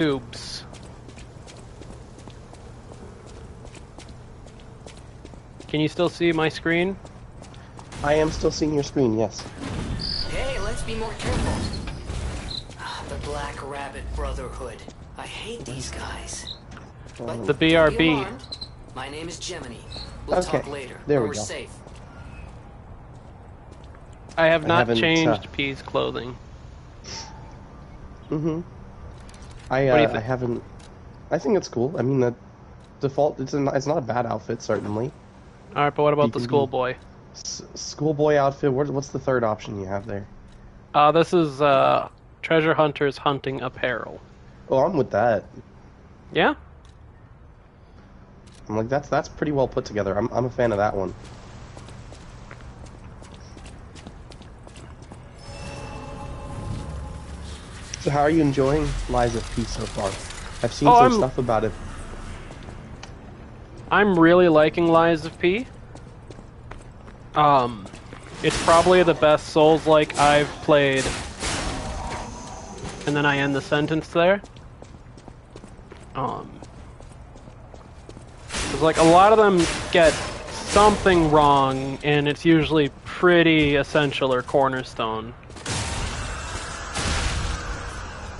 tubes. Can you still see my screen? I am still seeing your screen, yes. Hey, let's be more careful. The Black Rabbit Brotherhood. I hate these guys. But The BRB. My name is Gemini. We'll talk later. There we We're go. Safe. I have not changed P's clothing. Mm-hmm. I haven't. I think it's cool. I mean, the default. It's not a bad outfit, certainly. All right, but what about the schoolboy? Schoolboy outfit. What's the third option you have there? This is treasure hunter's hunting apparel. Oh, I'm with that. Yeah. I'm like that's pretty well put together. I'm a fan of that one. So how are you enjoying Lies of P so far? I've seen some stuff about it. I'm really liking Lies of P. It's probably the best Souls-like I've played. And then I end the sentence there. 'Cause, like, a lot of them get something wrong, and it's usually pretty essential or cornerstone.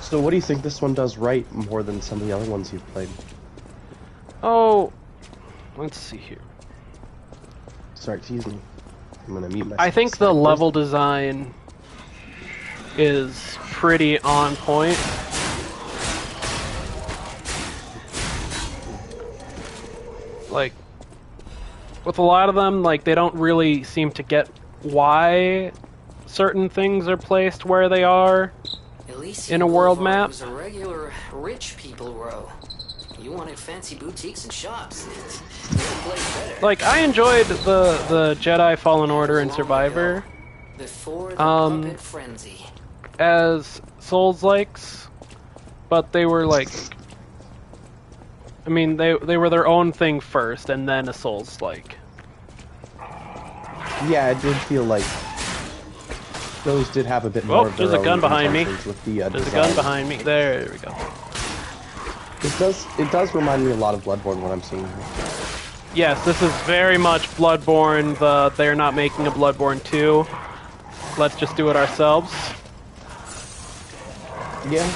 So what do you think this one does right more than some of the other ones you've played? Oh, let's see here. Sorry, excuse me. I'm gonna mute myself. I think the level design is pretty on point. Like, with a lot of them, like, they don't really seem to get why certain things are placed where they are in a world map. Was a regular rich people row. You wanted fancy boutiques and shops. Like, I enjoyed the Jedi Fallen Order and Survivor as Souls-likes, but they were like, I mean, they were their own thing first, and then a Souls-like. Yeah, it did feel like those did have a bit more of their there's a gun behind me. With the, there's a gun behind me. There we go. It does remind me a lot of Bloodborne, what I'm seeing here. Yes, this is very much Bloodborne. They're not making a Bloodborne 2. Let's just do it ourselves. Yeah,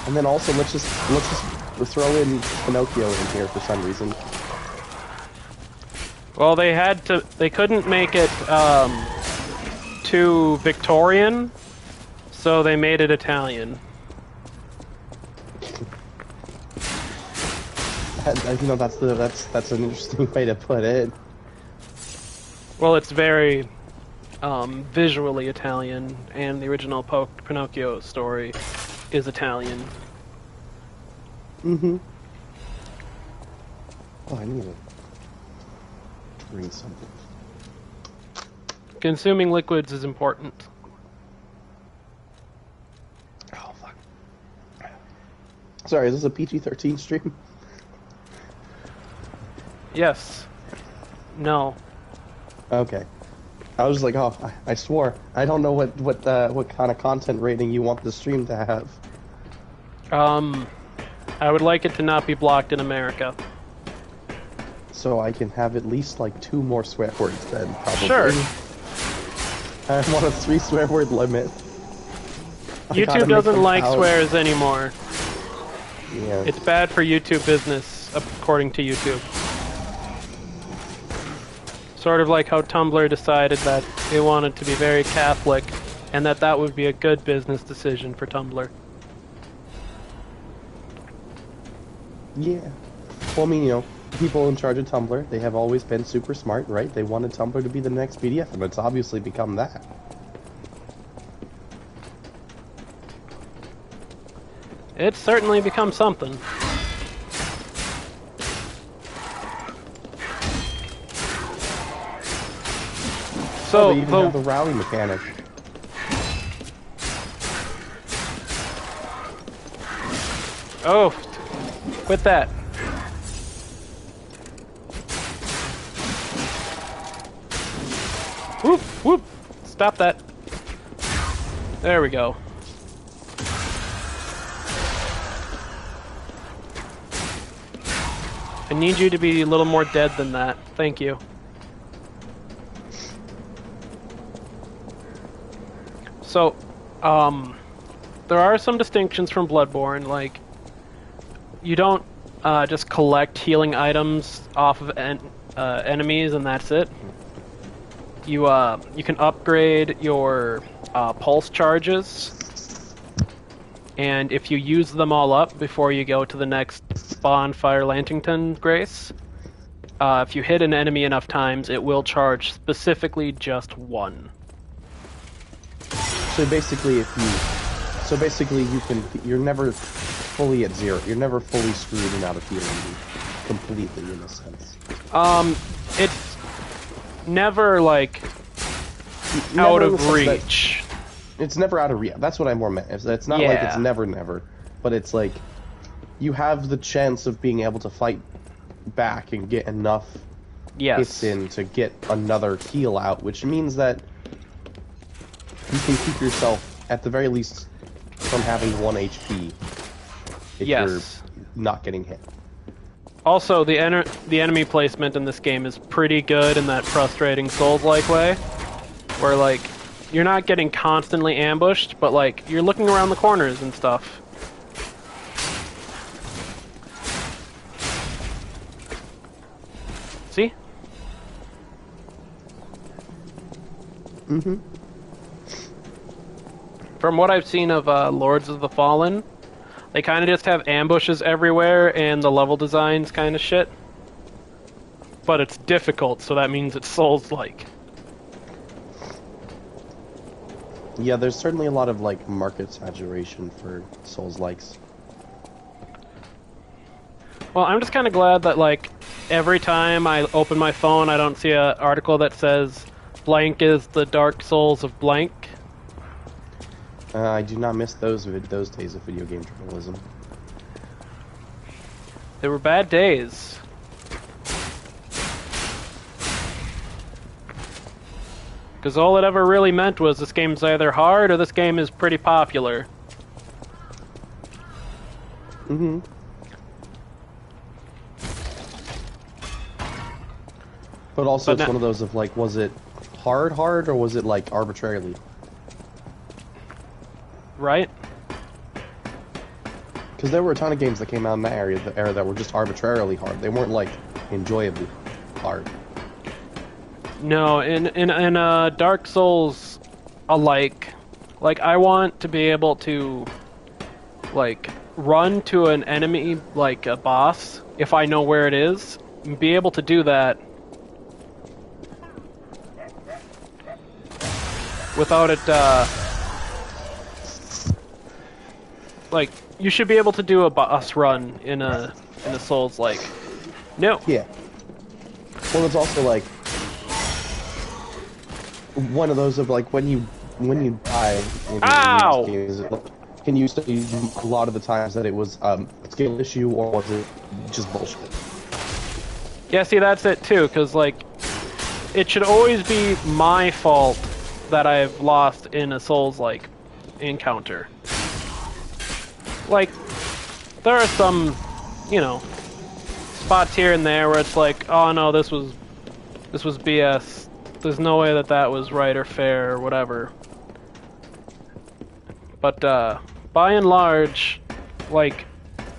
and then also let's just throw in Pinocchio in here for some reason. Well, they couldn't make it too Victorian, so they made it Italian. You know, that's an interesting way to put it. Well, it's very visually Italian, and the original Pinocchio story is Italian. Mm-hmm. Oh, I need to drink something. Consuming liquids is important. Oh, fuck. Sorry, is this a PG-13 stream? Yes. No. Okay. I was like, oh, I swore. I don't know what kind of content rating you want the stream to have. I would like it to not be blocked in America. So I can have at least like 2 more swear words then, probably. Sure. I want a 3 swear word limit. YouTube doesn't like swears anymore. Yeah. It's bad for YouTube business, according to YouTube. Sort of like how Tumblr decided that they wanted to be very Catholic, and that would be a good business decision for Tumblr. Yeah. Well, I mean, you know, people in charge of Tumblr, they have always been super smart, right? They wanted Tumblr to be the next PDF, and it's obviously become that. It's certainly become something. So they even have the rally mechanic. Oh, quit that. Whoop, whoop. Stop that. There we go. I need you to be a little more dead than that. Thank you. So, there are some distinctions from Bloodborne, like, you don't just collect healing items off of enemies and that's it. You can upgrade your pulse charges, and if you use them all up before you go to the next Bonfire Lantington Grace, if you hit an enemy enough times, it will charge specifically just one. So basically, you're never fully at zero. You're never fully screwed and out of healing completely, in a sense. It's never like out of reach. It's never out of reach. That's what I more meant. It's not like it's never, but it's like you have the chance of being able to fight back and get enough hits in to get another heal out, which means that you can keep yourself, at the very least, from having 1 HP if you're not getting hit. Also, the enemy placement in this game is pretty good in that frustrating Souls-like way, where, like, you're not getting constantly ambushed, but, like, you're looking around the corners and stuff. See? Mm-hmm. From what I've seen of Lords of the Fallen, they kind of just have ambushes everywhere, and the level design's kind of shit. But it's difficult, so that means it's Souls-like. Yeah, there's certainly a lot of, like, market saturation for Souls-likes. Well, I'm just kind of glad that, like, every time I open my phone, I don't see an article that says, blank is the Dark Souls of blank. I do not miss those days of video game journalism. They were bad days. Because all it ever really meant was this game's either hard or this game is pretty popular. Mm-hmm. But also it's one of those of, like, was it hard, or was it, like, arbitrarily? Right? Because there were a ton of games that came out in that era that were just arbitrarily hard. They weren't, like, enjoyably hard. No, in Dark Souls alike, like, I want to be able to, like, run to an enemy, like a boss, if I know where it is, and be able to do that without it, like, you should be able to do a boss run in a Souls-like. No. Yeah. Well, it's also, like, one of those of, like, when you die in Ow! games, can you say a lot of the times that it was a skill issue, or was it just bullshit? Yeah, see, that's it too, because, like, it should always be my fault that I've lost in a Souls-like encounter. Like, there are some, you know, spots here and there where it's like, oh no, this was BS. There's no way that was right or fair or whatever. But by and large, like,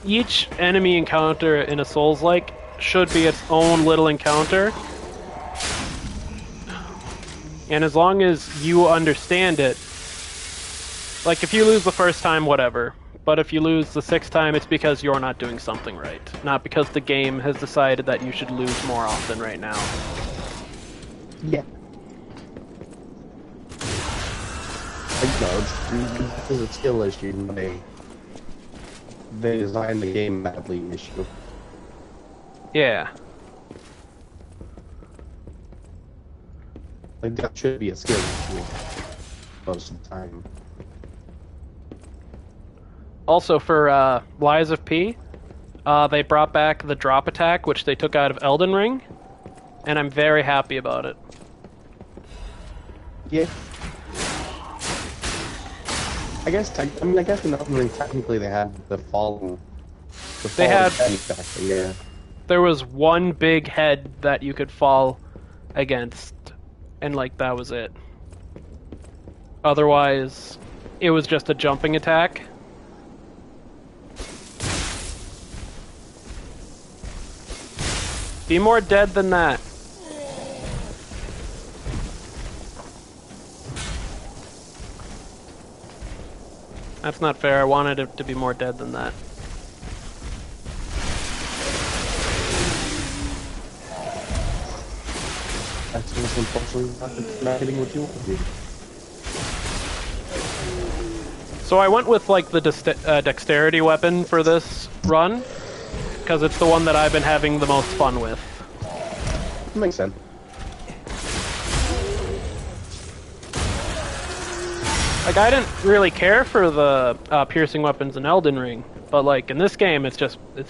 each enemy encounter in a Souls-like should be its own little encounter. And as long as you understand it, like, if you lose the first time, whatever. But if you lose the 6th time, it's because you're not doing something right. Not because the game has decided that you should lose more often right now. Yeah. Like, no, it's a skill issue, and they designed the game badly issue. Yeah. Like, that should be a skill issue most of the time. Also, for Lies of P, they brought back the drop attack, which they took out of Elden Ring, and I'm very happy about it. Yeah. I guess in Elden Ring, technically they had the falling. They had. Back, yeah. there was one big head that you could fall against, and like that was it. Otherwise, it was just a jumping attack. Be more dead than that. That's not fair. I wanted it to be more dead than that. That's just unfortunately not getting what you want to do. So I went with like the dexterity weapon for this run, because it's the one that I've been having the most fun with. Makes sense. Like, I didn't really care for the piercing weapons in Elden Ring, but like in this game, it's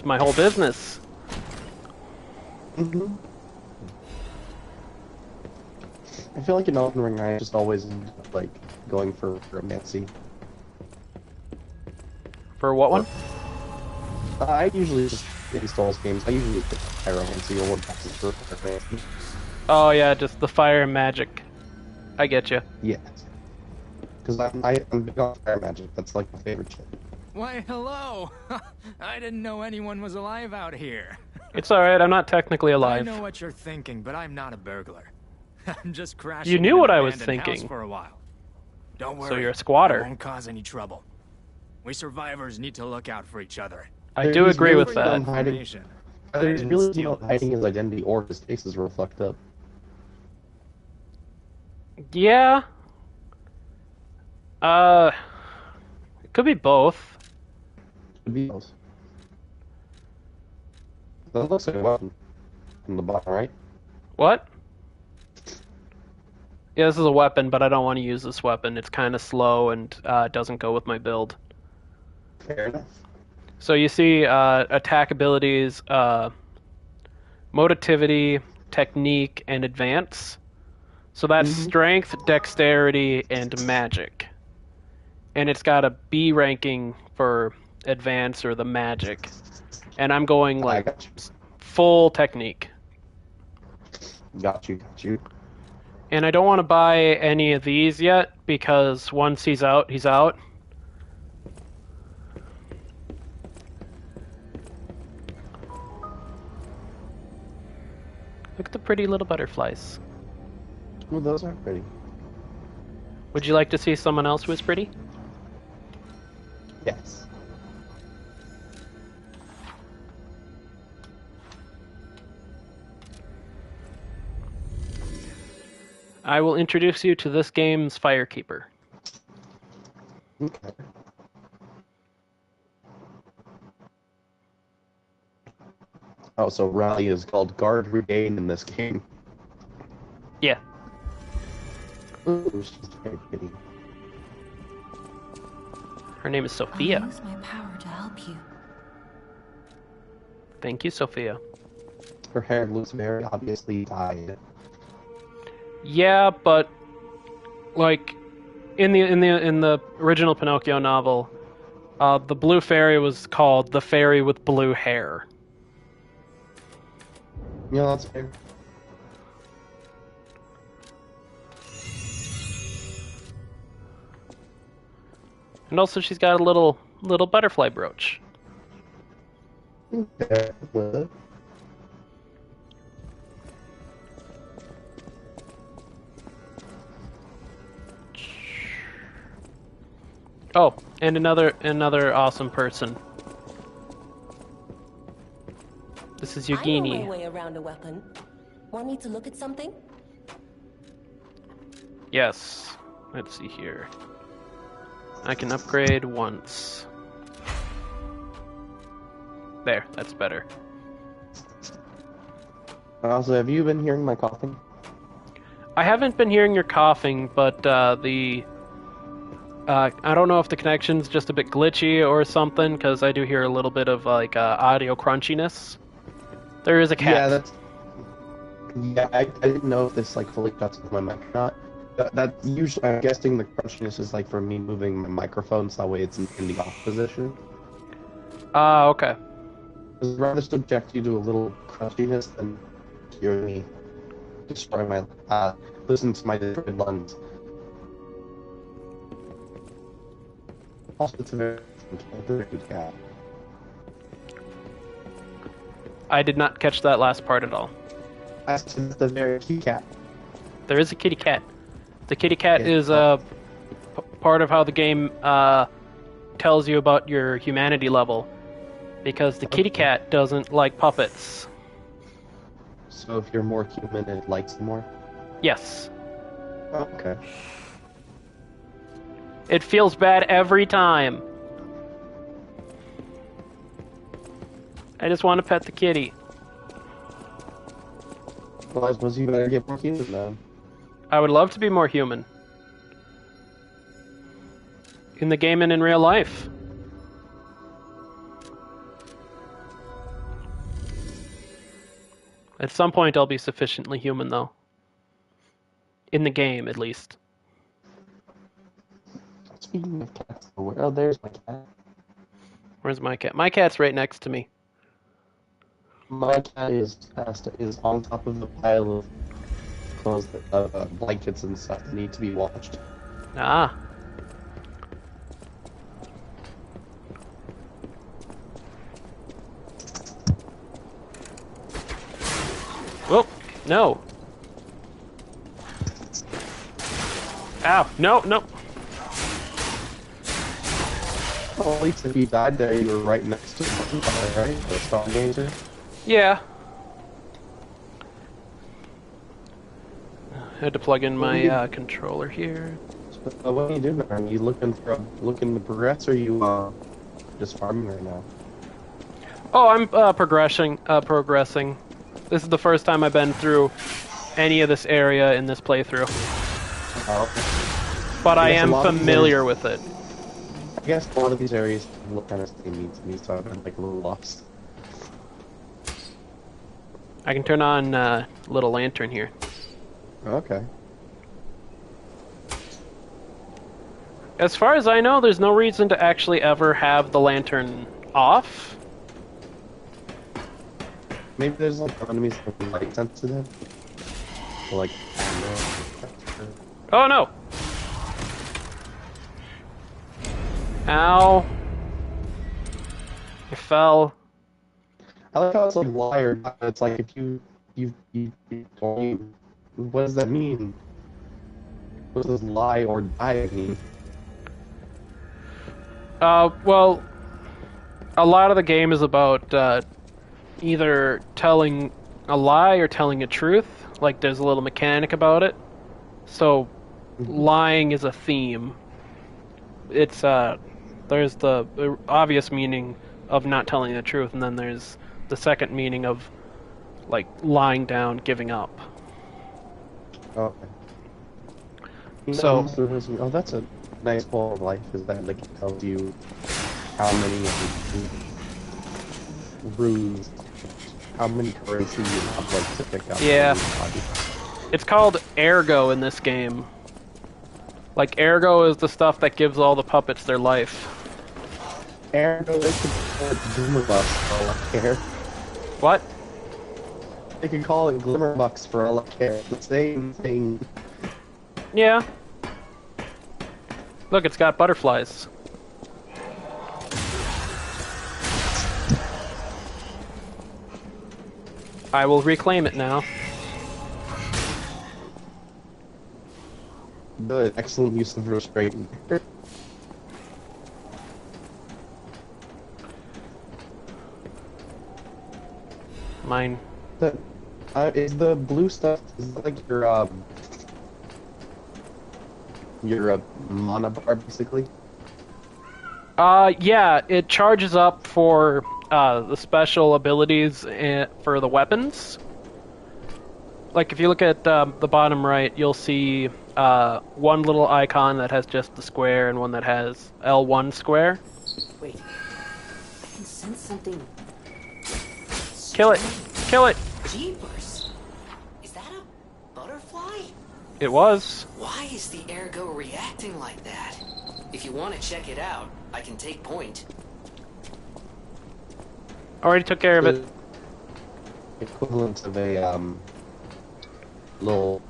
my whole business. Mm-hmm. I feel like in Elden Ring, I just always end up, like, going for Romancy. For what one? I usually just, in Souls games, I usually pick Pyromancy or passes for Pyromancy. Oh yeah, just the fire and magic. I get you. Yes. Because I'm big on fire magic. That's like my favorite shit. Why, hello! I didn't know anyone was alive out here. It's alright, I'm not technically alive. I know what you're thinking, but I'm not a burglar. I'm just crashing. You knew in what an I was abandoned thinking. house for a while. Don't worry. So you're a squatter. I won't cause any trouble. We survivors need to look out for each other. I do agree with that. There's really no hiding his identity or his faces were fucked up. Yeah. It could be both. Could be both. That looks like a weapon from the bottom, right? What? Yeah, this is a weapon, but I don't want to use this weapon. It's kind of slow and doesn't go with my build. Fair enough. So you see attack abilities, motivity, technique, and advance. So that's strength, dexterity, and magic. And it's got a B ranking for advance or the magic. And I'm going like full technique. Got you. And I don't want to buy any of these yet, because once he's out, he's out. Look at the pretty little butterflies. Well, those are pretty. Would you like to see someone else who is pretty? Yes. I will introduce you to this game's Firekeeper. Okay. Oh, so Rally is called Guard Regain in this game. Yeah. Ooh, she's very pretty. Her name is Sophia. I'll use my power to help you. Thank you, Sophia. Her hair looks very obviously dyed. Yeah, but like in the original Pinocchio novel, the blue fairy was called the fairy with blue hair. Yeah, that's fair. And also, she's got a little butterfly brooch. Oh, and another awesome person. This is Yugini. I know my way around a weapon. Want me to look at something? Yes. Let's see here. I can upgrade once. There, that's better. Also, have you been hearing my coughing? I haven't been hearing your coughing, but I don't know if the connection's just a bit glitchy or something, because I do hear a little bit of like audio crunchiness. There is a cat. Yeah, I didn't know if this like fully cuts with my mic or not. That usually, I'm guessing the crunchiness is like for me moving my microphone, so that way it's in the off position. Okay. I'd rather subject you to a little crustiness than hear me destroy my, listen to my destroyed lungs. Also, it's a very good cat. I did not catch that last part at all. I said it's a very cute cat. There is a kitty cat. The kitty cat is part of how the game tells you about your humanity level, because the kitty cat doesn't like puppets. So if you're more human, it likes you more? Yes. Okay. It feels bad every time. I just want to pet the kitty. Well, I suppose you better get more human then. I would love to be more human. In the game and in real life. At some point I'll be sufficiently human, though. In the game, at least. Speaking of cats, oh, there's my cat. Where's my cat? My cat's right next to me. My cat is on top of the pile of clothes, blankets and stuff that need to be washed. Ah. Whoop! No. Ow! No! No! Well, at least if you died there, you were right next to something, right? The Stargazer. Yeah. I had to plug in my controller here. So, what are you doing? Are you looking to progress, or are you just farming right now? Oh, I'm progressing. This is the first time I've been through any of this area in this playthrough. Oh, okay. But I am familiar with it. I guess a lot of these areas look kind of samey to me, so I've been like a little lost. I can turn on little lantern here. Okay. As far as I know, there's no reason to actually ever have the lantern off. Maybe there's like enemies that are light sensitive. Or, like, Oh no! Ow. I fell. I like how it's like lie or die. It's like if you what does that mean? What does lie or die mean? Well, a lot of the game is about either telling a lie or telling a truth. Like, there's a little mechanic about it. So, lying is a theme. It's, there's the obvious meaning of not telling the truth, and then there's the second meaning of, like, lying down, giving up. Okay. So, oh, that's a nice quality of life, is that, like, it tells you how many runes, how many currency you have, like, to pick up. yeah. It's called ergo in this game. Like, ergo is the stuff that gives all the puppets their life. Ergo, they could call it Glimmerbucks for all I care. What? They could call it Glimmerbucks for all I care. It's the same thing. Yeah. Look, it's got butterflies. I will reclaim it now. Good, excellent use of restraint. Mine. Is the blue stuff, is that like your mana bar, basically? Yeah, it charges up for the special abilities for the weapons. Like, if you look at the bottom right, you'll see one little icon that has just the square and one that has L1 square. Wait, I can sense something. Kill it! Kill it! Jeepers! Is that a butterfly? It was. Why is the ergo reacting like that? If you want to check it out, I can take point. Already took care of it. Equivalent of a little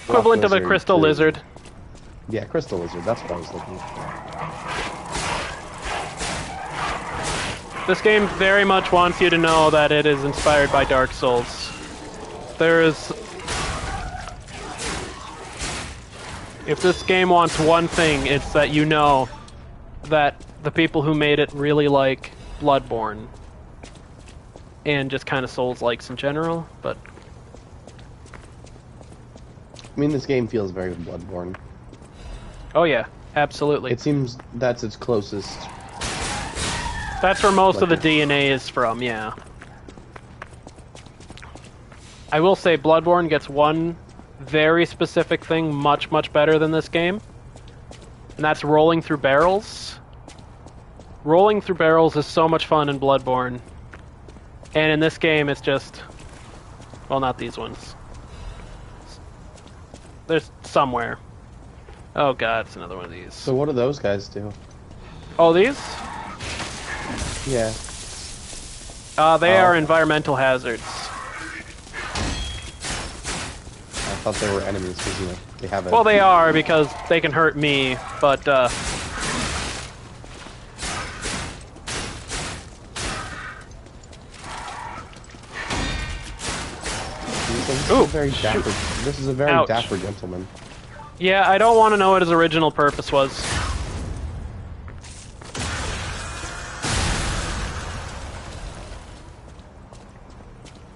equivalent of a crystal lizard. Yeah, crystal lizard. That's what I was looking for. This game very much wants you to know that it is inspired by Dark Souls. There is... If this game wants one thing, it's that you know that the people who made it really like Bloodborne. And just kind of Souls-likes in general, but... I mean, this game feels very Bloodborne. Oh yeah, absolutely. It seems that's its closest. That's where most of the DNA is from, yeah. I will say Bloodborne gets one very specific thing much, much better than this game. And that's rolling through barrels. Rolling through barrels is so much fun in Bloodborne. And in this game, it's just... Well, not these ones. There's somewhere. Oh god, it's another one of these. So what do those guys do? Oh, these? Yeah. They are environmental hazards. I thought they were enemies because, you know, they have a... Well, they are because they can hurt me, but, This is a very Ouch. dapper gentleman. Yeah, I don't want to know what his original purpose was.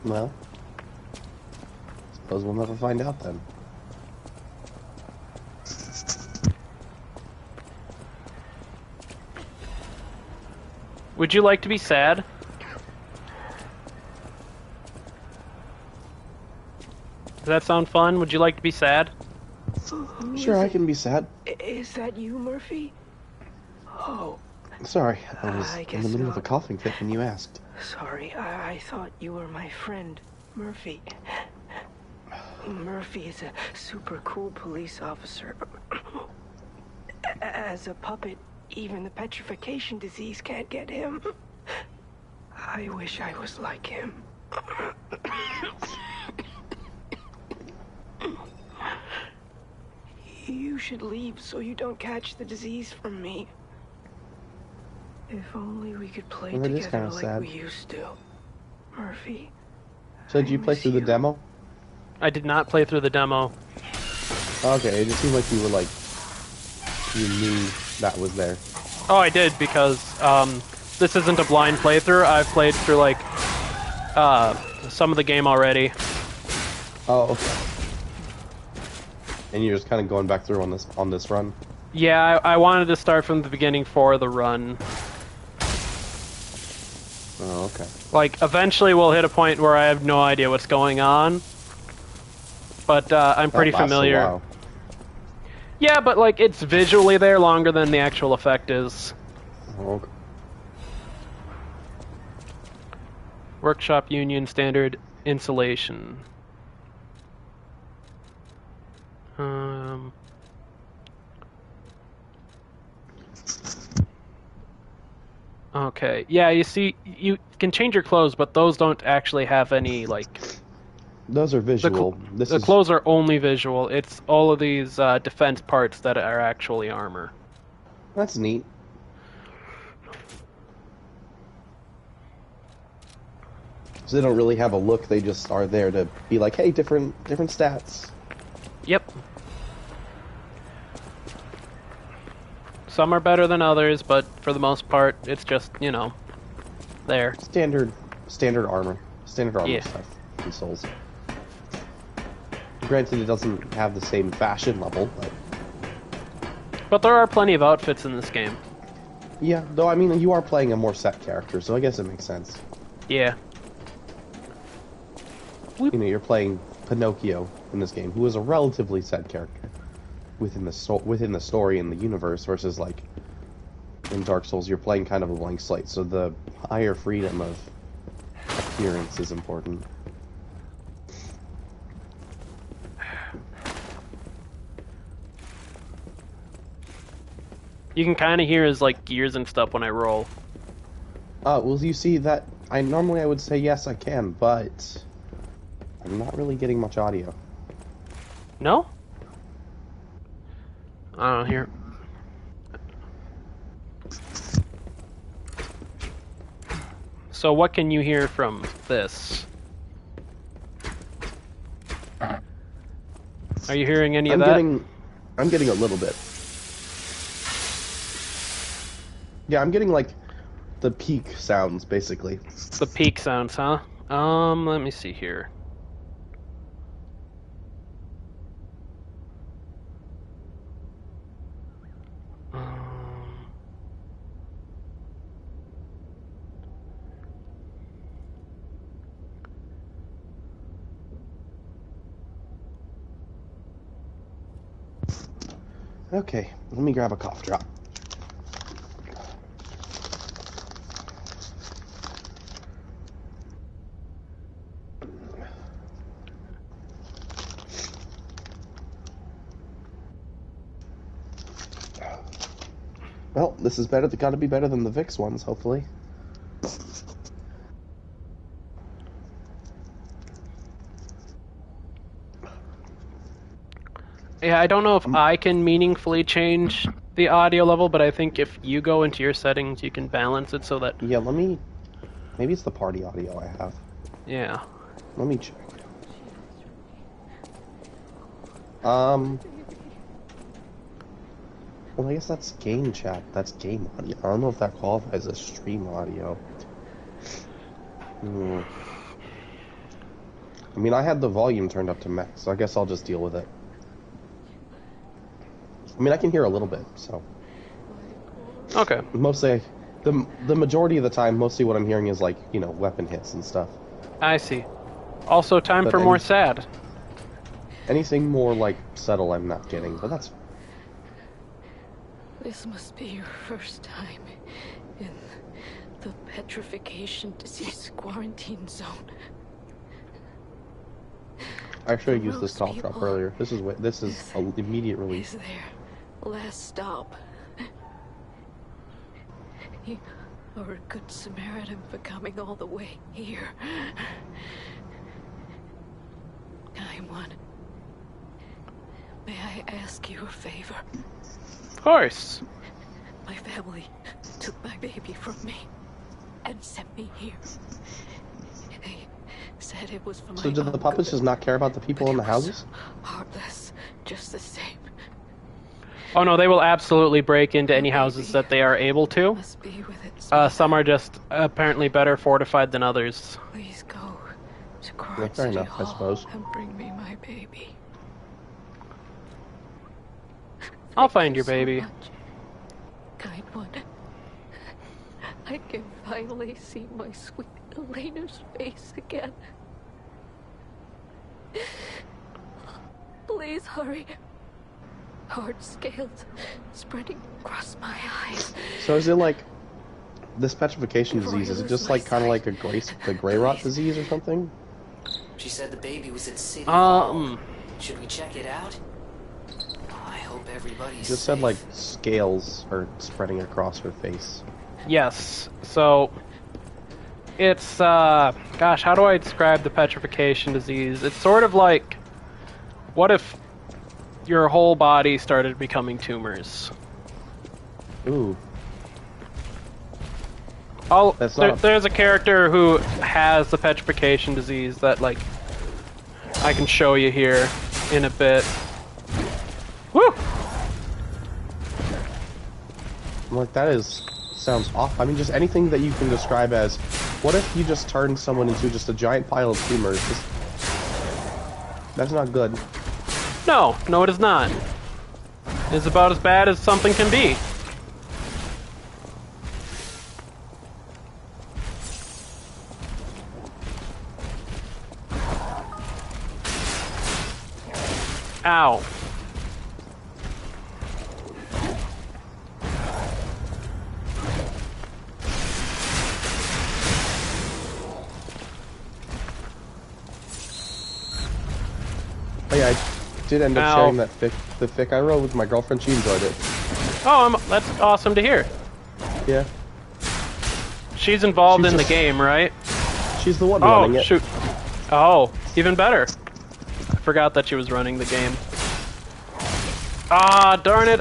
Well, suppose we'll never find out then. Would you like to be sad? Does that sound fun? Would you like to be sad? Sure, I can be sad. Is that you, Murphy? Oh. Sorry, I was I in the middle of a coughing fit when you asked. Sorry, I thought you were my friend, Murphy. Murphy is a super cool police officer. As a puppet, even the petrification disease can't get him. I wish I was like him. You should leave so you don't catch the disease from me. If only we could play together like we used to. Murphy. So did you play through the demo? I did not play through the demo. Okay, it just seemed like you were like... You knew that was there. Oh, I did, because, this isn't a blind playthrough. I've played through, like, some of the game already. Oh, okay. And you're just kind of going back through on this run? Yeah, I wanted to start from the beginning for the run. Oh, okay. Like, eventually we'll hit a point where I have no idea what's going on. But, I'm pretty familiar. A while. Yeah, but, like, it's visually there longer than the actual effect is. Oh, okay. Workshop Union Standard Insulation. Okay. Yeah, you see, you can change your clothes, but those don't actually have any, like... Those are visual. The clothes are only visual. It's all of these defense parts that are actually armor. That's neat. So they don't really have a look, they just are there to be like, hey, different stats. Yep. Some are better than others, but for the most part, it's just, you know, there. Standard armor. Standard armor stuff in Souls. Granted, it doesn't have the same fashion level, but there are plenty of outfits in this game. Yeah, though, I mean, you are playing a more set character, so I guess it makes sense. Yeah. You know, you're playing Pinocchio in this game, who is a relatively set character within the story and the universe, versus, like, in Dark Souls, you're playing kind of a blank slate, so the higher freedom of appearance is important. You can kind of hear his, like, gears and stuff when I roll. Well, you see that I would say yes, I can, but I'm not really getting much audio. No? I don't hear. So what can you hear from this? Are you hearing any of that? I'm getting a little bit. Yeah, I'm getting like the peak sounds, basically. The peak sounds, huh? Let me see here. Okay, let me grab a cough drop. Well, this is better. Got to be better than the Vicks ones, hopefully. Yeah, I don't know if I can meaningfully change the audio level, but I think if you go into your settings, you can balance it so that... Yeah, let me... Maybe it's the party audio I have. Yeah. Let me check. Well, I guess that's game chat. That's game audio. I don't know if that qualifies as stream audio. I mean, I had the volume turned up to max, so I guess I'll just deal with it. I mean, I can hear a little bit, so... Okay. Mostly, the majority of the time, mostly what I'm hearing is, like, you know, weapon hits and stuff. I see. Also, time for more sad. Anything more, like, subtle I'm not getting, but that's... This must be your first time in the petrification disease quarantine zone. I should have used this cough drop earlier. This is an immediate relief. Is their last stop. You are a good Samaritan for coming all the way here. I'm one. May I ask you a favor? Of course. My family took my baby from me and sent me here. They said it was for my So do the puppets just not care about the people in the houses? Heartless, just the same. Oh no, they will absolutely break into any houses that they are able to. Must be with it. Some are just apparently better fortified than others. Please go to Yeah, fair enough, I suppose. And bring me my baby. I'll find your baby. Much, kind one. I can finally see my sweet Elena's face again. Please hurry. Hard scales spreading across my eyes. So is it like this petrification disease? Is it just like kind of like the gray rot disease or something? She said the baby was at City Hall. Should we check it out? I hope everybody's It just said like scales are spreading across her face. Yes. So it's gosh, how do I describe the petrification disease? It's sort of like, what if your whole body started becoming tumors? Ooh. There's a character who has the petrification disease that, like, I can show you here in a bit. Woo! Like, sounds off. I mean, just anything that you can describe as, what if you just turned someone into just a giant pile of tumors? That's not good. No, it is not. It's about as bad as something can be. Ow. Oh yeah, I did end up sharing the fic I wrote with my girlfriend. She enjoyed it. Oh, that's awesome to hear. Yeah. she's involved in the game, right? She's the one running it. Oh, shoot. Oh, even better. I forgot that she was running the game. Ah, darn it.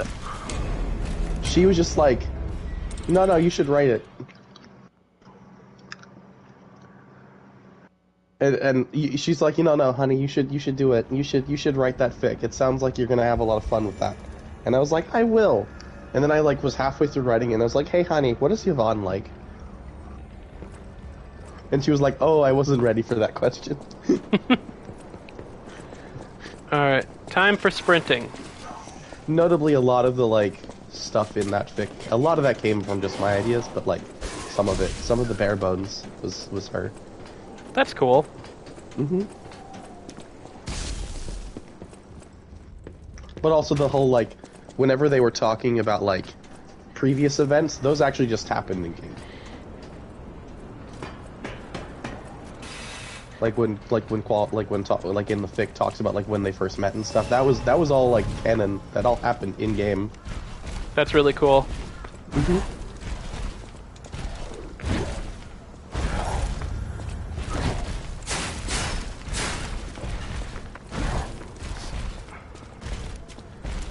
She was just like, no, you should write it. And she's like, no, honey, you should do it. You should write that fic. It sounds like you're gonna have a lot of fun with that. And I was like, I will. And then I like was halfway through writing it, and I was like, hey, honey, what is Yvonne like? And she was like, oh, I wasn't ready for that question. Alright, time for sprinting. Notably, a lot of the, like, stuff in that fic, a lot of that came from just my ideas, but, like, some of the bare bones was her. That's cool. Mm-hmm. But also the whole, like, whenever they were talking about, like, previous events, those actually just happened in game. Like when in the fic talks about like when they first met and stuff. That was all like canon. That all happened in game. That's really cool. Mm-hmm.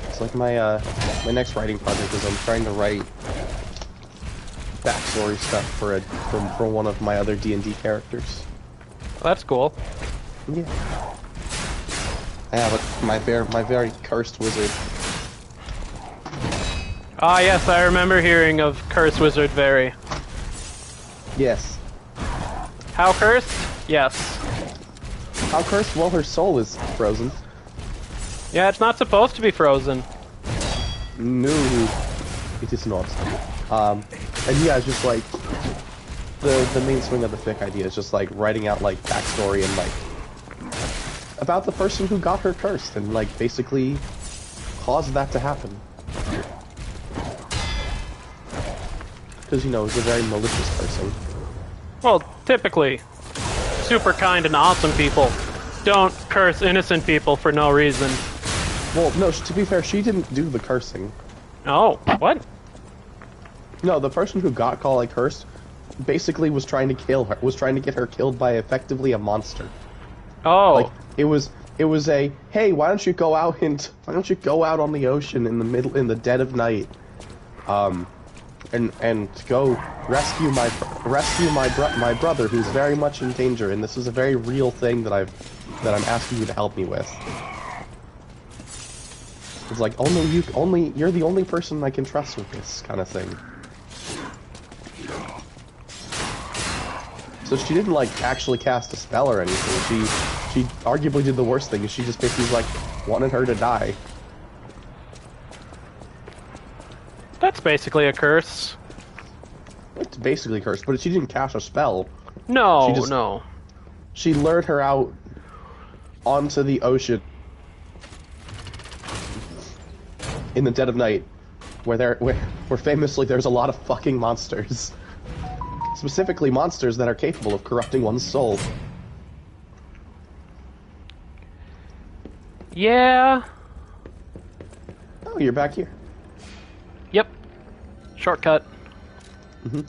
It's like my next writing project is I'm trying to write backstory stuff for one of my other D&D characters. That's cool. Yeah. I have my very cursed wizard. Ah, yes, I remember hearing of Cursed Wizard Very. Yes. How cursed? Yes. How cursed? Well, her soul is frozen. Yeah, it's not supposed to be frozen. No, it is not. And yeah, it's just like the main swing of the fic idea is just like writing out like backstory and like about the person who got her cursed and like basically caused that to happen. Because you know, he's a very malicious person. Well, typically, super kind and awesome people don't curse innocent people for no reason. Well, no, to be fair, she didn't do the cursing. Oh, what? No, the person who got Kali cursed basically was trying to kill her, was trying to get her killed by effectively a monster. Oh. Like, it was a, hey, why don't you go out on the ocean in the dead of night, and go rescue my brother who's very much in danger, and this is a very real thing that I'm asking you to help me with. It's like you're the only person I can trust with this kind of thing. So she didn't like actually cast a spell or anything. She arguably did the worst thing. She just basically like wanted her to die. That's basically a curse. It's basically cursed, but she didn't cast a spell. No, no. She lured her out onto the ocean in the dead of night, where famously there's a lot of fucking monsters. Specifically monsters that are capable of corrupting one's soul. Yeah. Oh, you're back here. Yep. Shortcut. Mm-hmm.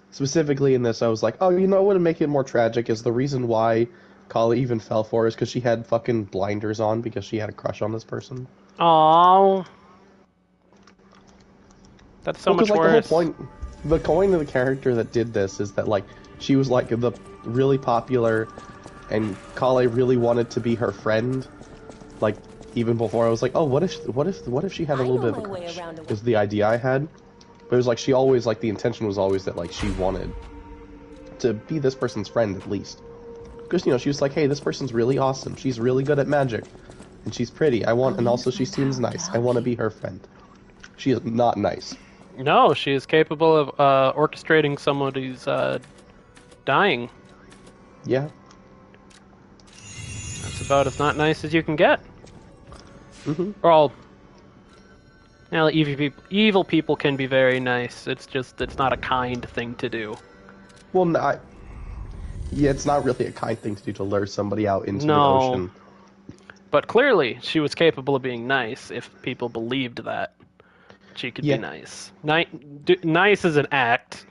Specifically in this, I was like, oh, you know what would make it more tragic is the reason why Kali even fell for her is because she had fucking blinders on because she had a crush on this person. Aww. That's so much worse. The whole point, the point of the character that did this is that like she was like the really popular, and Kali really wanted to be her friend. Like even before I was like, oh, what if she had a little bit of a crush? Was the idea I had, but it was like she always like the intention was always that like she wanted to be this person's friend at least, because you know she was like, hey, this person's really awesome. She's really good at magic, and she's pretty. And also she seems nice. I want to be her friend. She is not nice. No, she is capable of orchestrating somebody's dying. Yeah. That's about as not nice as you can get. Mm-hmm. Well, you know, evil people can be very nice. It's not a kind thing to do. Well, yeah, it's not really a kind thing to do to lure somebody out into the ocean. But clearly, she was capable of being nice if people believed that. she could be nice. Nice is an act.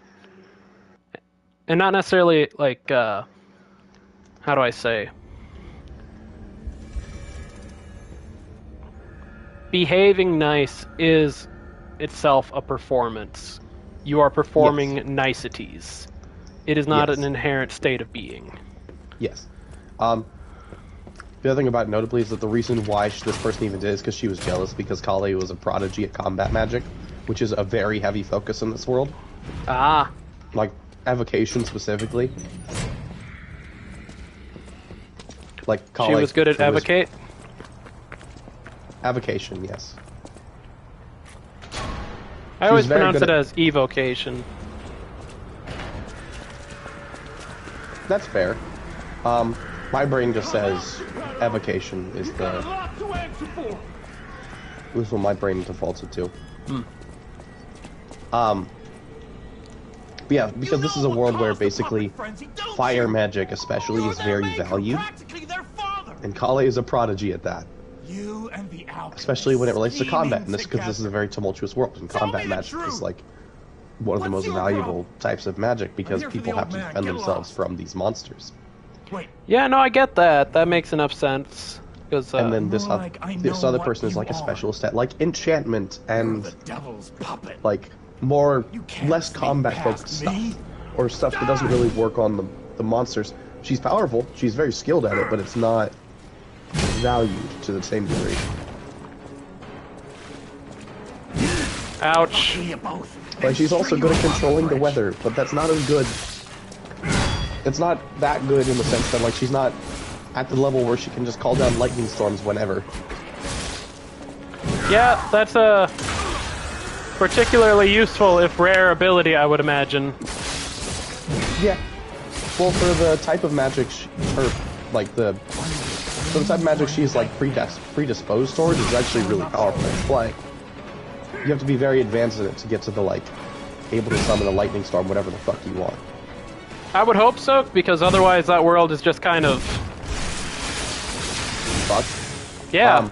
And not necessarily, like, how do I say? Behaving nice is itself a performance. You are performing niceties. It is not an inherent state of being. Yes. The other thing about it notably is that the reason why this person even did is because she was jealous because Kale was a prodigy at combat magic, which is a very heavy focus in this world. Ah. Like, evocation specifically. Like, Kale... She was good at evocate? Avocation, yes. I always pronounce it as evocation. That's fair. My brain just says evocation is what my brain defaults it to. But yeah, because this is a world where basically fire magic especially is very valued. And Kale is a prodigy at that. Especially when it relates to combat, and because this is a very tumultuous world, and combat magic is like one of the most valuable types of magic because people have to defend themselves from these monsters. Yeah, no, I get that. That makes enough sense. And then this other person is like a specialist at like enchantment and like less combat focused stuff, or stuff that doesn't really work on the monsters. She's powerful, she's very skilled at it, but it's not valued to the same degree. Ouch. Like, she's also good at controlling the weather, but that's not as good. It's not that good in the sense that, like, she's not at the level where she can just call down lightning storms whenever. Yeah, that's a particularly useful, if rare, ability, I would imagine. Yeah. Well, for the type of magic, for the type of magic she's, like, predisposed towards is actually really powerful to play. You have to be very advanced in it to get to the, like, able to summon a lightning storm, whatever the fuck you want. I would hope so, because otherwise that world is just kind of... fucked. Yeah.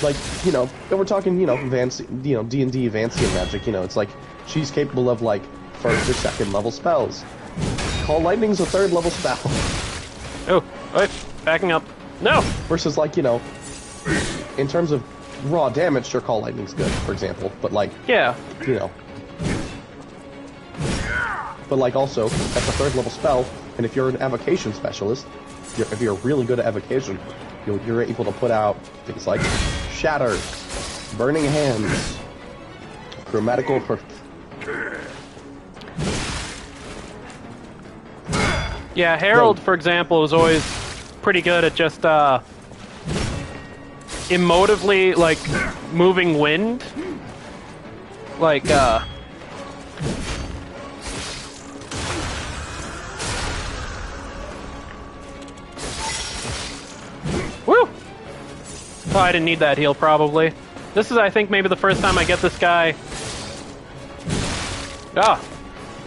Like, you know, if we're talking, you know, D&D Vancian magic, you know, it's like, she's capable of, like, first or second level spells. Call Lightning's a third level spell. Oh, wait, backing up. No! Versus, like, you know, in terms of raw damage, sure, Call Lightning's good, for example, but, like, yeah, you know. But, like, also, that's a third level spell, and if you're an evocation specialist, if you're really good at evocation, you're able to put out things like Shatter, Burning Hands, Chromatical... Yeah, Harold, for example, is always pretty good at just, emotively, like, moving wind. Like, woo! Oh, I didn't need that heal, probably. This is, I think, maybe the first time I get this guy. Ah!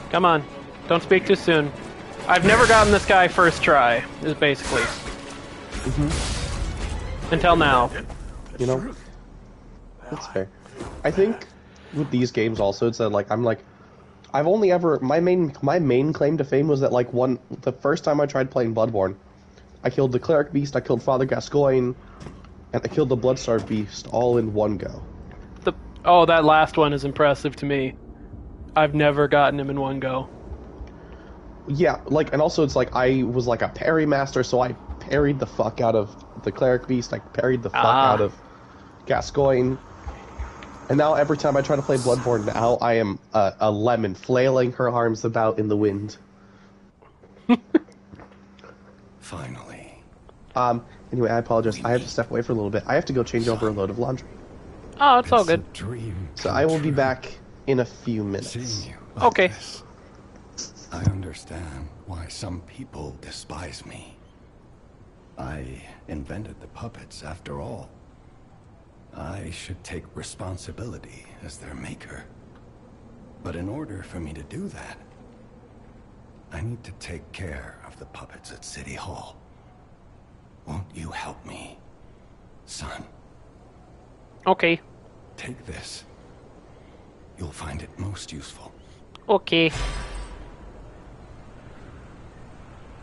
Come on. Don't speak too soon. I've never gotten this guy first try, is basically. Until now. You know? That's fair. I think with these games also, it's that, like, I've only ever... My main claim to fame was that, like, the first time I tried playing Bloodborne, I killed the Cleric Beast, I killed Father Gascoigne, and I killed the Bloodstarved Beast all in one go. Oh, that last one is impressive to me. I've never gotten him in one go. Yeah, like, and also it's like, I was like a parry master, so I parried the fuck out of the Cleric Beast, I parried the fuck out of Gascoigne, and now every time I try to play Bloodborne now, I am a lemon flailing her arms about in the wind. Finally. Anyway, I apologize, I have to step away for a little bit. I have to go change over a load of laundry. Oh, it's all good. So I will be back in a few minutes. Okay. I understand why some people despise me. I invented the puppets, after all. I should take responsibility as their maker. But in order for me to do that, I need to take care of the puppets at City Hall. Won't you help me, son? Okay. Take this. you'll find it most useful. Okay.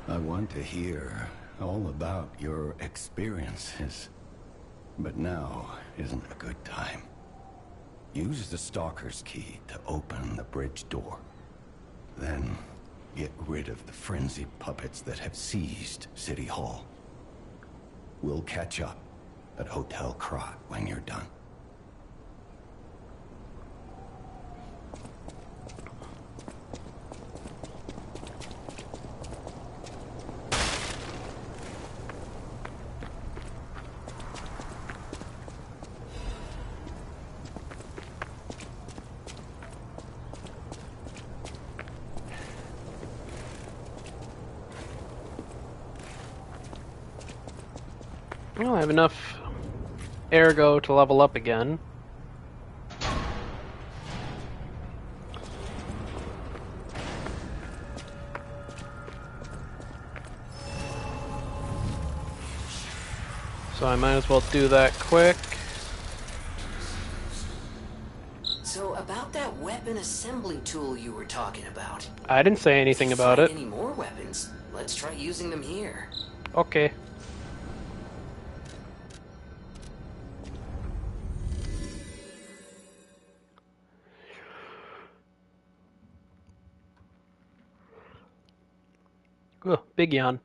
I want to hear all about your experiences, but now isn't a good time. Use the Stalker's key to open the bridge door. Then get rid of the frenzied puppets that have seized City Hall. We'll catch up at Hotel Krat when you're done. Well, I have enough ergo to level up again. So I might as well do that quick. So about that weapon assembly tool you were talking about. I didn't say anything about it. Any more weapons? Let's try using them here. Okay. Ugh, big yawn.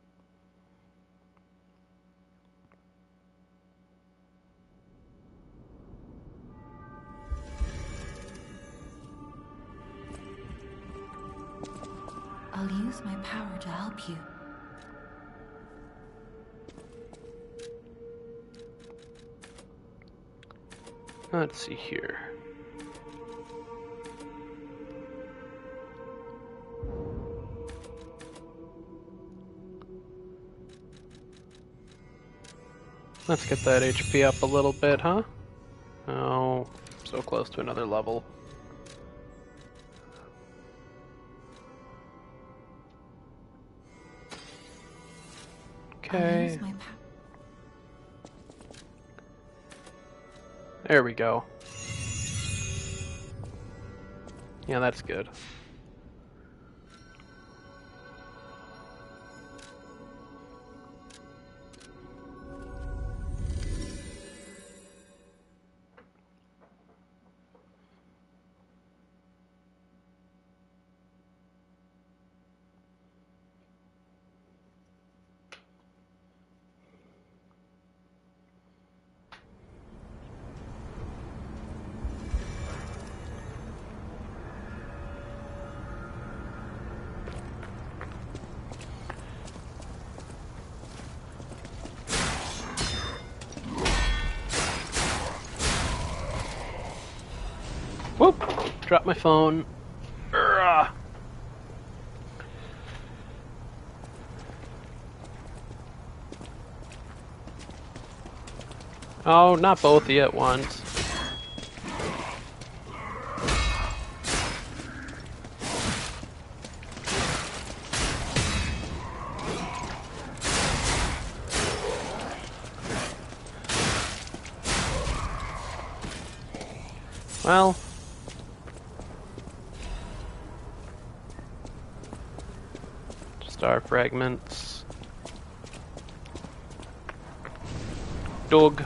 I'll use my power to help you. Let's see here. Let's get that HP up a little bit, huh? Oh, so close to another level. Okay. There we go. Yeah, that's good. Whoop! Dropped my phone. Urgh. Oh, not both of you at once. Well. Star fragments. Dog.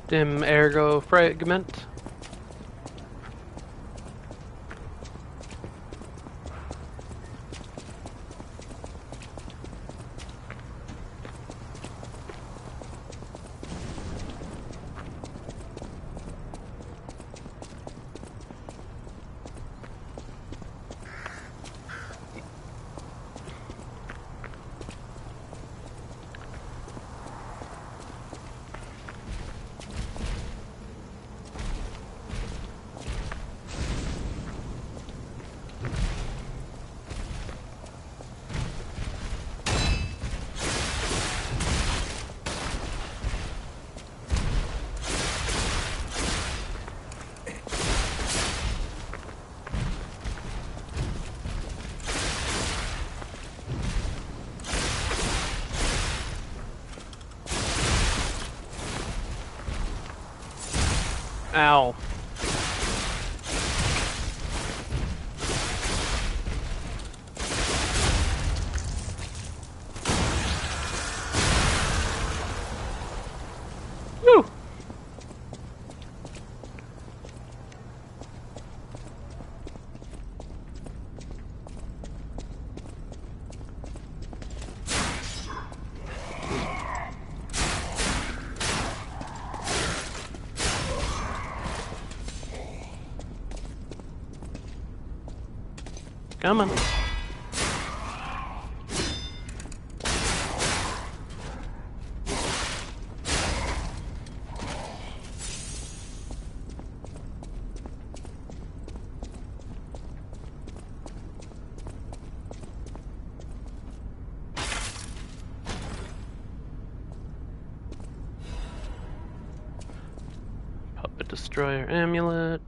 Dim ergo fragment. Ow. Woo! Come on. Puppet Destroyer Amulet.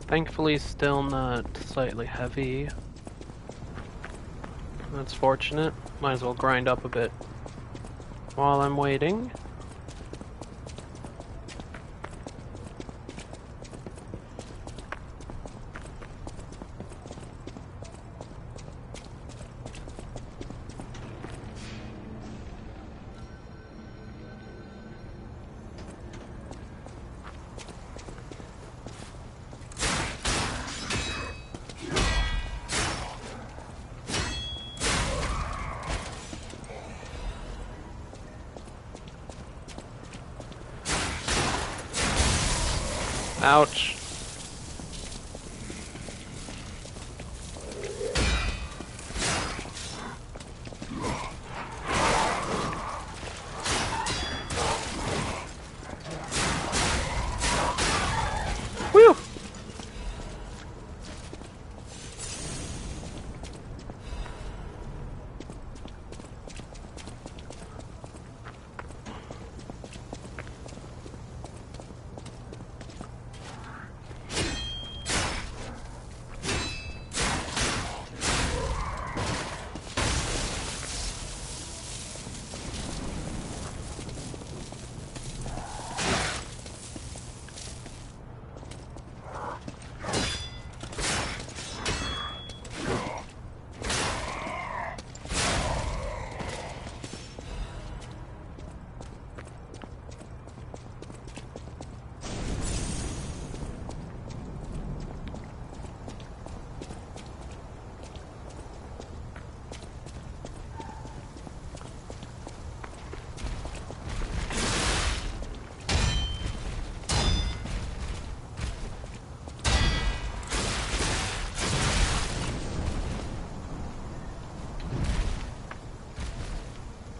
Thankfully, still not slightly heavy. That's fortunate. Might as well grind up a bit while I'm waiting. Ouch. Whew.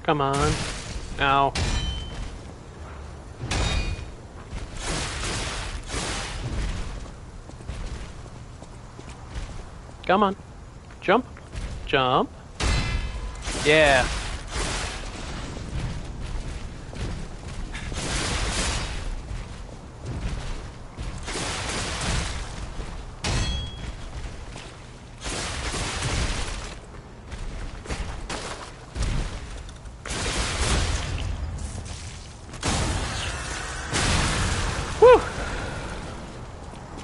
Come on. Ow. Come on. Jump. Jump. Yeah. Whew.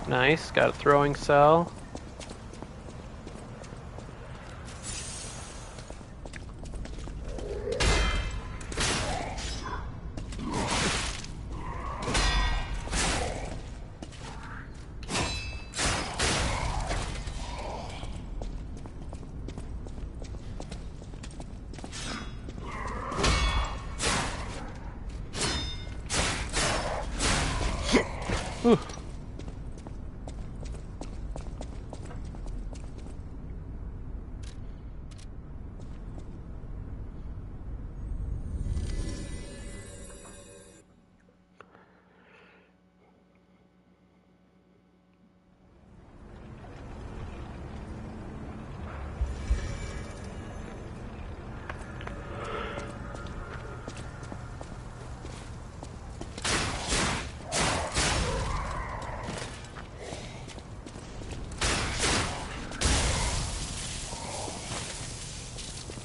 Nice. Got a throwing cell.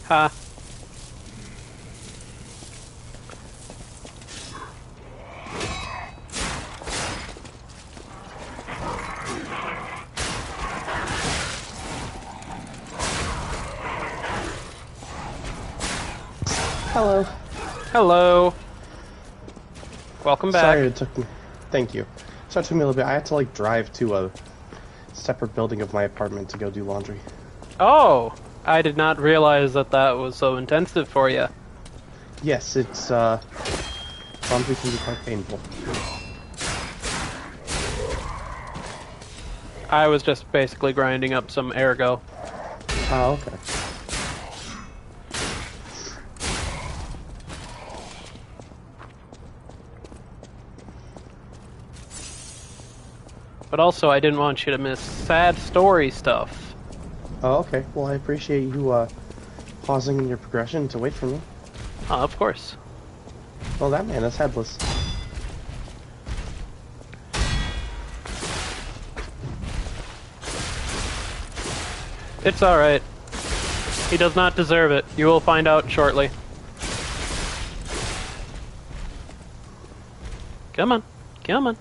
Ha. Hello. Hello. Welcome back. Sorry it took me. Thank you. Sorry it took me a little bit. I had to like drive to a separate building of my apartment to go do laundry. Oh, I did not realize that that was so intensive for you. Yes, it's laundry can be quite painful. I was just basically grinding up some ergo. Oh, okay. But also, I didn't want you to miss sad story stuff. Oh, okay. Well, I appreciate you pausing in your progression to wait for me. Of course. Well, that man is headless. It's alright. He does not deserve it. You will find out shortly. Come on. Come on.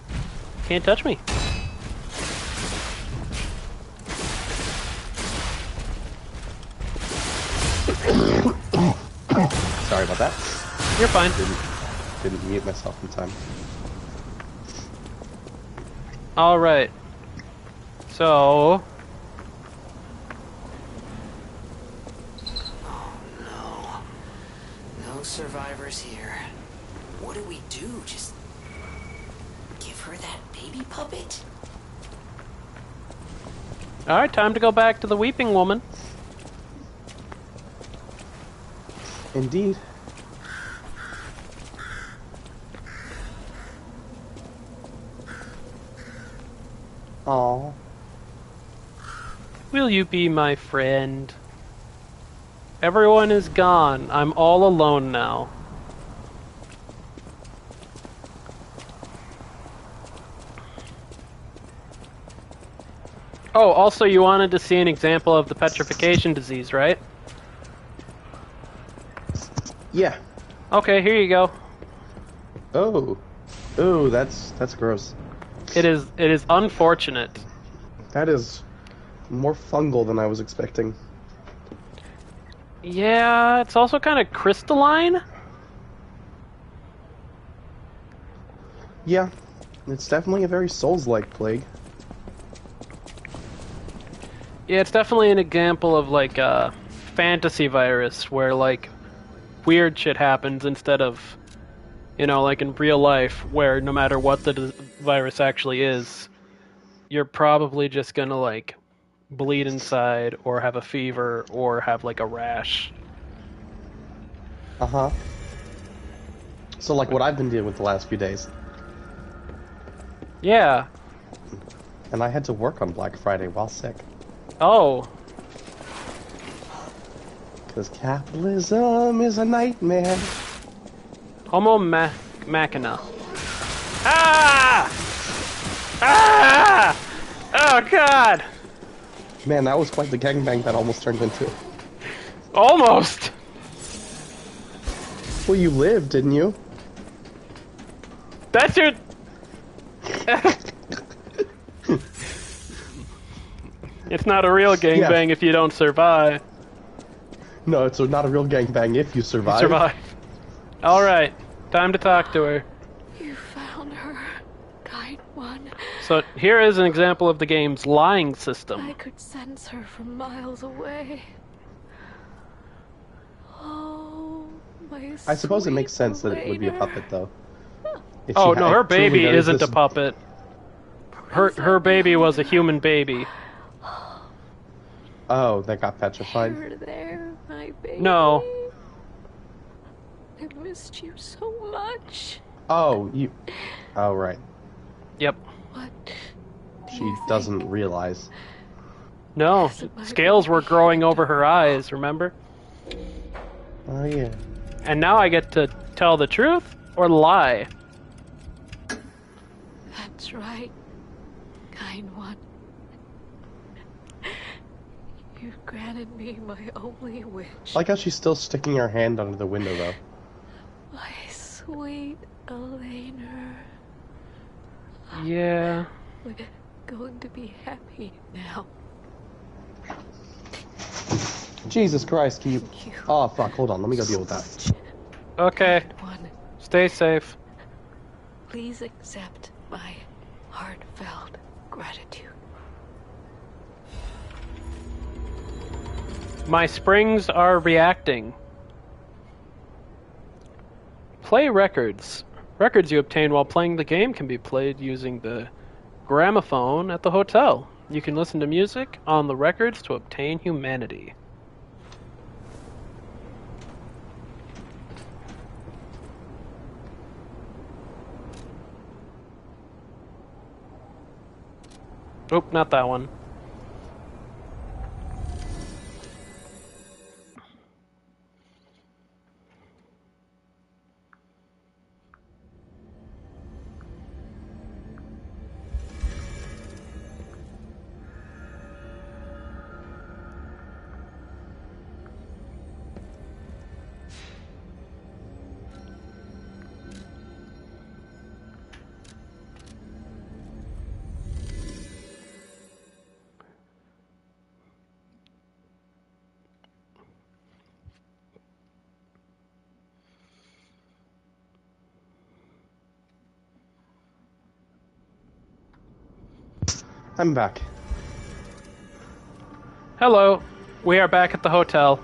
Can't touch me. Sorry about that. You're fine. Didn't mute myself in time. Alright. So... Oh no. No survivors here. What do we do? Just give her that baby puppet? Alright, time to go back to the Weeping Woman. Indeed. Aww. Will you be my friend? Everyone is gone. I'm all alone now. Oh, also you wanted to see an example of the petrification disease, right? Yeah. Okay, here you go. Oh. Oh, that's gross. It is unfortunate. That is more fungal than I was expecting. Yeah, it's also kind of crystalline. Yeah. It's definitely a very Souls-like plague. Yeah, it's definitely an example of like a fantasy virus where like weird shit happens instead of, you know, like in real life where no matter what the virus actually is, you're probably just gonna like bleed inside or have a fever or have like a rash. Uh-huh. So like what I've been dealing with the last few days. Yeah. And I had to work on Black Friday while sick. Oh. Because capitalism is a nightmare. Homo machina. Ah! Ah! Oh god! Man, that was quite the gangbang that almost turned into. Almost! Well, you lived, didn't you? That's your... It's not a real gangbang if you don't survive. No, it's not a real gangbang if you survive. Survive. Alright, time to talk to her. You found her, kind one. So here is an example of the game's lying system. I could sense her from miles away. Oh, my I suppose it makes sense that it would be a puppet, though. If she no, her baby truly isn't a this- puppet. Her baby was a human baby. Oh, that got petrified. You're there, my baby. No. I missed you so much. Oh, you... Oh, right. Yep. What? She doesn't realize. No, scales were growing over her eyes, remember? Oh, yeah. And now I get to tell the truth or lie. That's right, kind one. You've granted me my only wish. I like how she's still sticking her hand under the window, though. My sweet Elena. Yeah. We're going to be happy now. Jesus Christ, can you... Oh, fuck, hold on, let me go deal with that. Okay. Stay safe. Please accept my heartfelt gratitude. My springs are reacting. Play records. Records you obtain while playing the game can be played using the gramophone at the hotel. You can listen to music on the records to obtain humanity. Oop, not that one. I'm back. Hello. We are back at the hotel.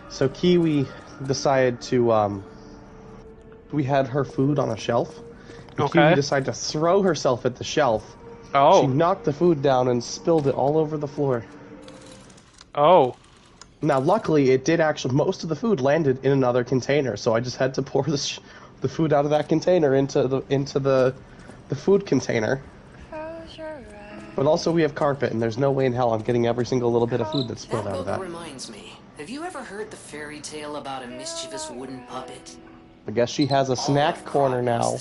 So Kiwi decided to, we had her food on a shelf. And Kiwi decided to throw herself at the shelf. Oh. She knocked the food down and spilled it all over the floor. Oh. Now, luckily, it did actually, most of the food landed in another container, so I just had to pour the food out of that container into the food container. But also we have carpet, and there's no way in hell I'm getting every single little bit of food that's spilled out of that. That reminds me. Have you ever heard the fairy tale about a mischievous wooden puppet? I guess she has a snack corner now.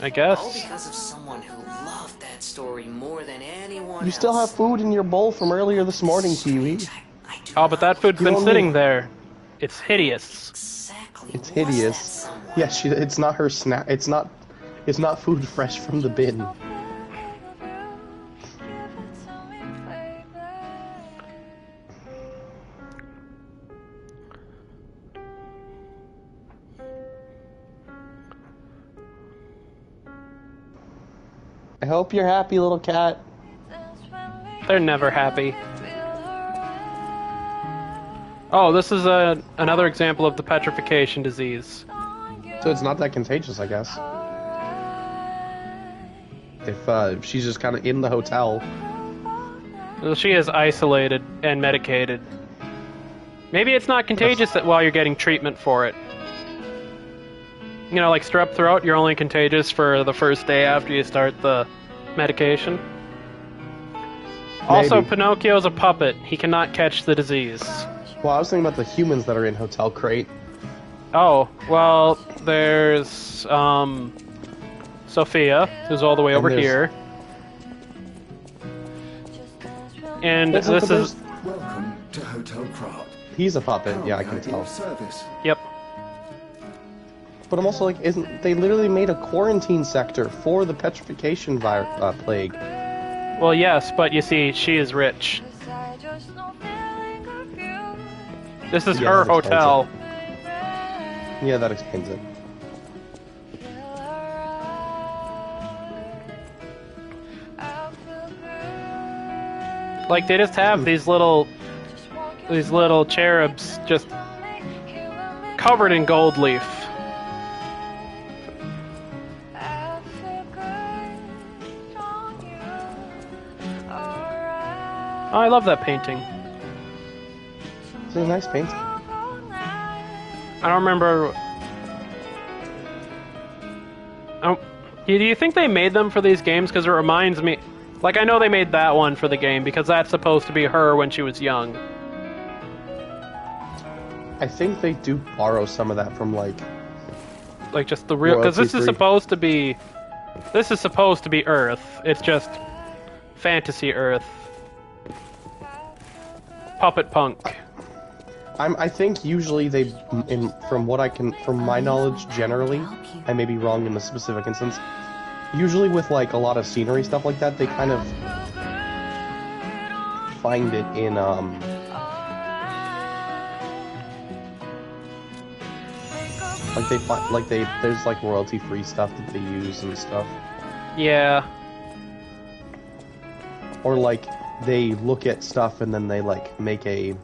I guess. All because of someone who loved that story more than anyone You still have food in your bowl from earlier this morning, Kiwi. Oh, but that food's been sitting there. It's hideous. Exactly. It's hideous. Yeah, it's not her snack. It's not food fresh from the bin. I hope you're happy, little cat. They're never happy. Oh, this is another example of the petrification disease. So it's not that contagious, I guess. If she's just kind of in the hotel. Well, she is isolated and medicated. Maybe it's not contagious while you're getting treatment for it. You know, like strep throat, you're only contagious for the first day after you start the medication. Also, Pinocchio's a puppet. He cannot catch the disease. Well, I was thinking about the humans that are in Hotel Crate. Oh, well, there's, Sophia, who's all the way over here. And this is... Welcome to Hotel Crate. He's a puppet, yeah, I can tell. Yep. But I'm also like, they literally made a quarantine sector for the petrification plague. Well, yes, but you see, she is rich. This is her hotel. Yeah, that explains it. Like, they just have these little cherubs just covered in gold leaf. Oh, I love that painting. It's a nice painting. I don't remember... Do you think they made them for these games? Because it reminds me... Like, I know they made that one for the game, because that's supposed to be her when she was young. I think they do borrow some of that from, like just the real... Because this is supposed to be... This is supposed to be Earth. It's just fantasy Earth. puppet punk. I think usually they, from my knowledge generally, I may be wrong in the specific instance, usually with like a lot of scenery stuff like that, they kind of find it in there's like royalty free stuff that they use and stuff. Yeah. Or like they look at stuff and then they like make a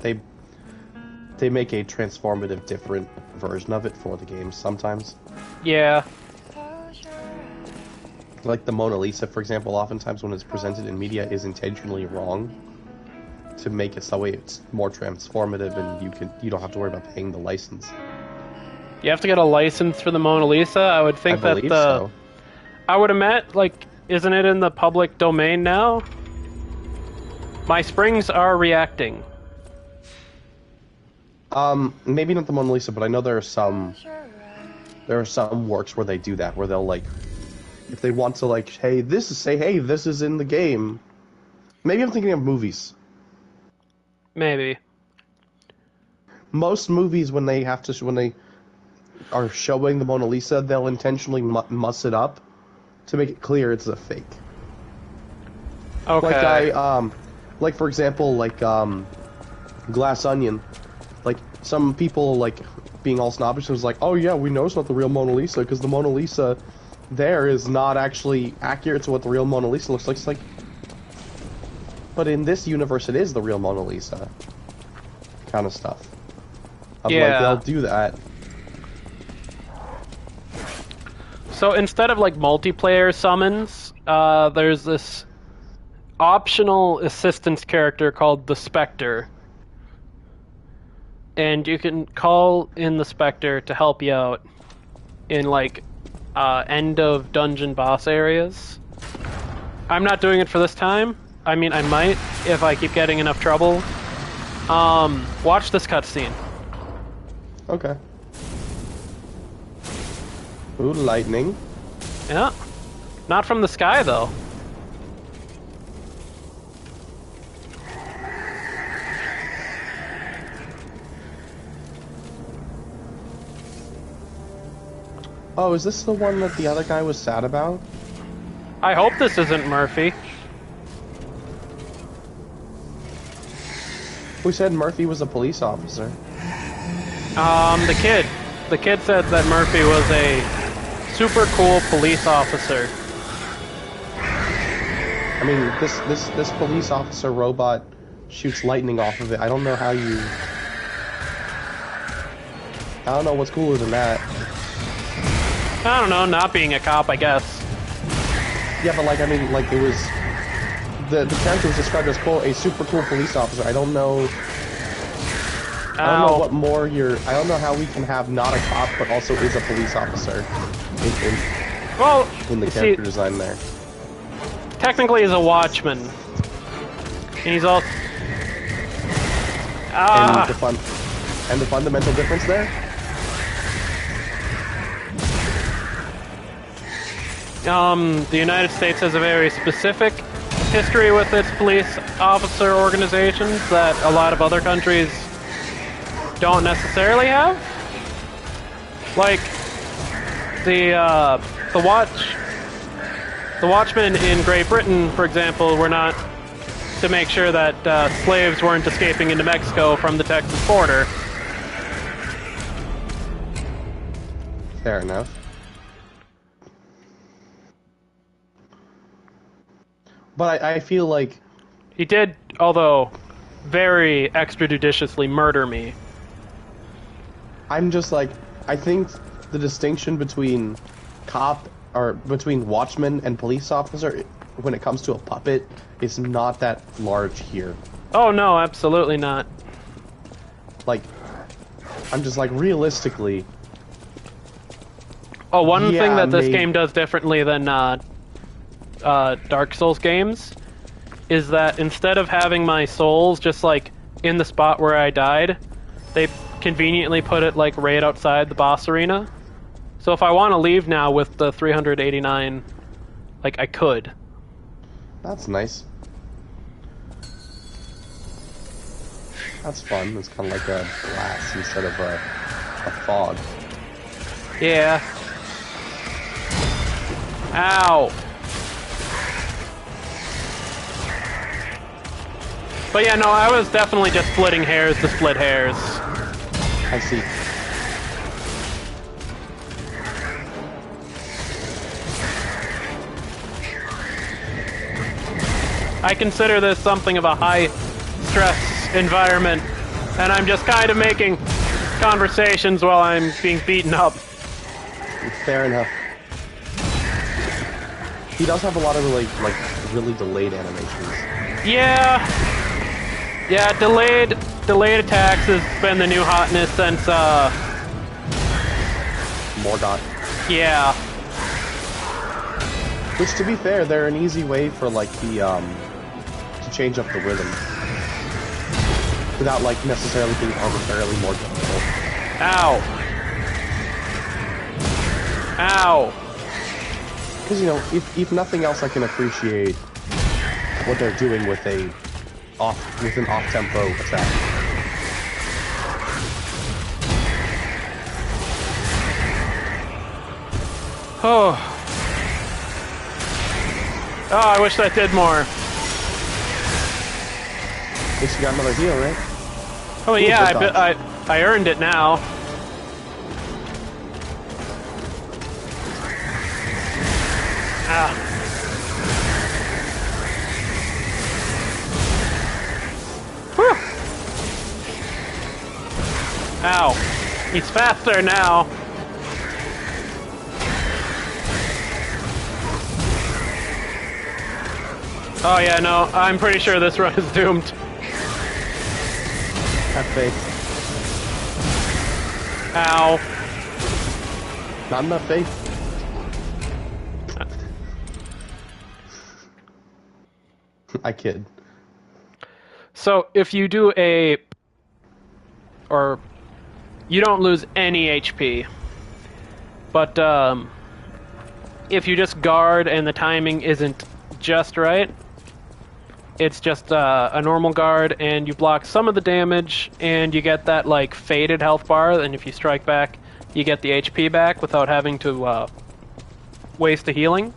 they make a transformative different version of it for the game sometimes. Yeah. Like the Mona Lisa, for example, oftentimes when it's presented in media is intentionally wrong to make it so way it's more transformative and you don't have to worry about paying the license. You have to get a license for the Mona Lisa? I would think I believe so. I would admit, like, isn't it in the public domain now? My springs are reacting. Maybe not the Mona Lisa, but I know there are some works where they do that, where they'll like, if they want to like, hey, this is in the game. Maybe I'm thinking of movies. Maybe. Most movies, when they are showing the Mona Lisa, they'll intentionally muss it up to make it clear it's a fake. Okay. Like for example, like Glass Onion. Like some people like being all snobbish was like, oh yeah, we know it's not the real Mona Lisa because the Mona Lisa there is not actually accurate to what the real Mona Lisa looks like. It's like, but in this universe, it is the real Mona Lisa. Kind of stuff. Yeah. Like, they'll do that. So instead of like multiplayer summons, there's this optional assistance character called the Spectre. And you can call in the Spectre to help you out in like end of dungeon boss areas. I'm not doing it for this time. I mean, I might if I keep getting enough trouble. Watch this cutscene. Okay. Ooh, lightning. Yeah. Not from the sky, though. Oh, is this the one that the other guy was sad about? I hope this isn't Murphy. Who said Murphy was a police officer? The kid. The kid said that Murphy was a super cool police officer. I mean, this police officer robot shoots lightning off of it. I don't know how you... I don't know what's cooler than that. I don't know, not being a cop, I guess. Yeah, but like, I mean, like, it was... The character was described as, quote, a super cool police officer. I don't know... I don't know what more you're... I don't know how we can have not a cop, but also is a police officer in the character design there. Technically he's a watchman. And he's all... And the fundamental difference there? The United States has a very specific history with its police officer organizations that a lot of other countries don't necessarily have. Like the watchmen in Great Britain, for example, were not to make sure that slaves weren't escaping into Mexico from the Texas border. Fair enough. But I feel like... He did, although very extrajudiciously, murder me. I'm just like... I think the distinction between between watchman and police officer, when it comes to a puppet, is not that large here. Oh no, absolutely not. Like, I'm just like, realistically... Oh, one thing that this game does differently than Dark Souls games is that instead of having my souls just like in the spot where I died, they conveniently put it like right outside the boss arena. So if I want to leave now with the 389, like I could. That's nice. That's fun. It's kind of like a glass instead of a fog. Yeah. Ow. But yeah, no, I was definitely just splitting hairs to split hairs. I see. I consider this something of a high-stress environment, and I'm just kind of making conversations while I'm being beaten up. Fair enough. He does have a lot of really delayed animations. Yeah. Yeah, delayed attacks has been the new hotness since Morgoth. Yeah. Which, to be fair, they're an easy way for like the to change up the rhythm without like necessarily being arbitrarily more difficult. Ow. Ow. Because, you know, if nothing else, I can appreciate what they're doing with an off-tempo attack. Oh. Oh, I wish that did more. At least you got another heal, right? Oh yeah, I earned it now. Ah. Whew. Ow. He's faster now. Oh yeah, no, I'm pretty sure this run is doomed. Have faith. Ow. Not enough faith. I kid. So if you do or you don't lose any HP, but if you just guard and the timing isn't just right, it's just a normal guard and you block some of the damage and you get that like faded health bar, and if you strike back you get the HP back without having to waste a healing.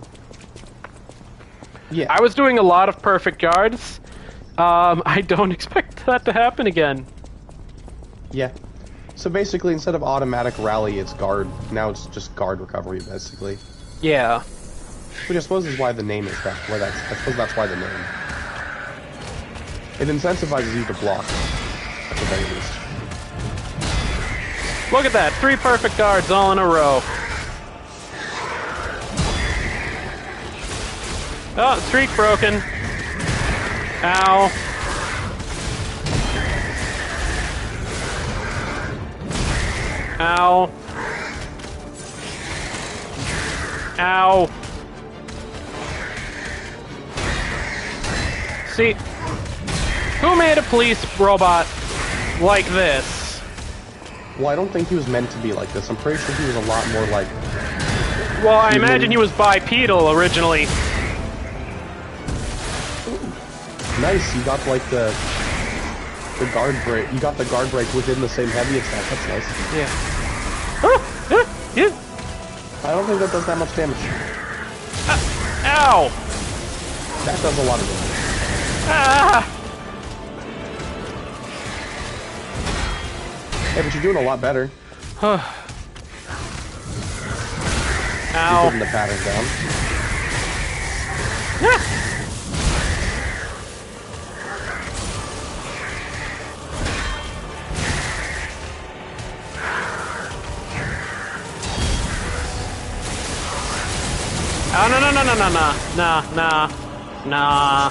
Yeah. I was doing a lot of perfect guards. I don't expect that to happen again. Yeah. So basically, instead of automatic rally, it's guard. Now it's just guard recovery, basically. Yeah. Which I suppose is why the name is that. I suppose that's why the name. It incentivizes you to block, at the very least. Look at that, 3 perfect guards all in a row. Oh, streak broken. Ow. Ow. Ow. See, who made a police robot like this? Well, I don't think he was meant to be like this. I'm pretty sure he was a lot more like... Well, I imagine he was bipedal originally. Nice, you got like the guard break. You got the guard break within the same heavy attack. That's nice. Yeah. Oh, yeah. I don't think that does that much damage. Ow! That does a lot of damage. Ah! Hey, but you're doing a lot better. Ow. You're putting the pattern down. Ah! Oh, no. Nah.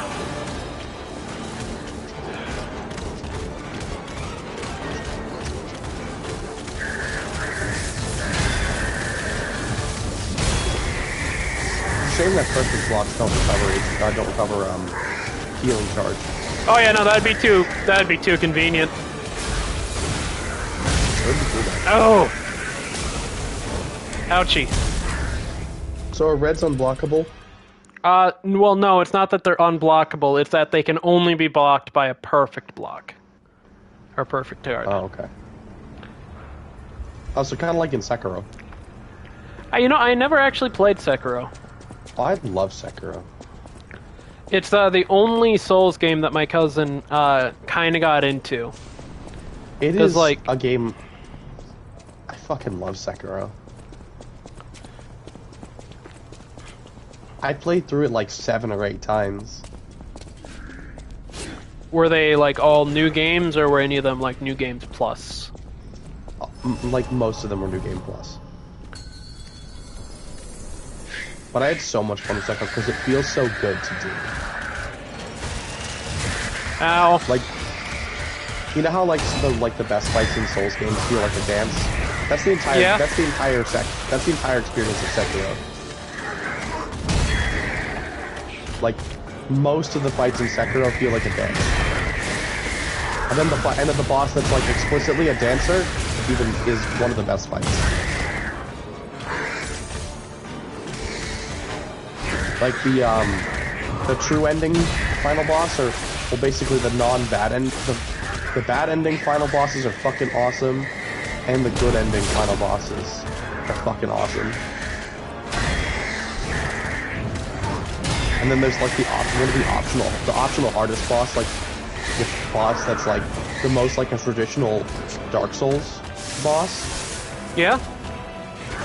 Shame that perfect blocks don't recover healing charge. Oh yeah, no, that'd be too convenient. Oh! Ouchie. So are reds unblockable? Well, no, it's not that they're unblockable, it's that they can only be blocked by a perfect block. are perfect hard. Oh, okay. Oh, so kind of like in Sekiro. I never actually played Sekiro. Oh, I love Sekiro. It's the only Souls game that my cousin kind of got into. It is like a game. I fucking love Sekiro. I played through it like 7 or 8 times. Were they like all new games, or were any of them like new games plus? Like most of them were new game plus. But I had so much fun with Sekiro because it feels so good to do. Ow! Like, you know how like the best fights in Souls games feel like a dance? That's the entire that's the entire experience of Sekiro. Like, most of the fights in Sekiro feel like a dance. And then the boss that's like explicitly a dancer even is one of the best fights. Like the true ending final boss, or well, basically the non-bad end. The bad ending final bosses are fucking awesome, and the good ending final bosses are fucking awesome. And then there's like the optional hardest boss, like the boss that's like the most like a traditional Dark Souls boss. Yeah.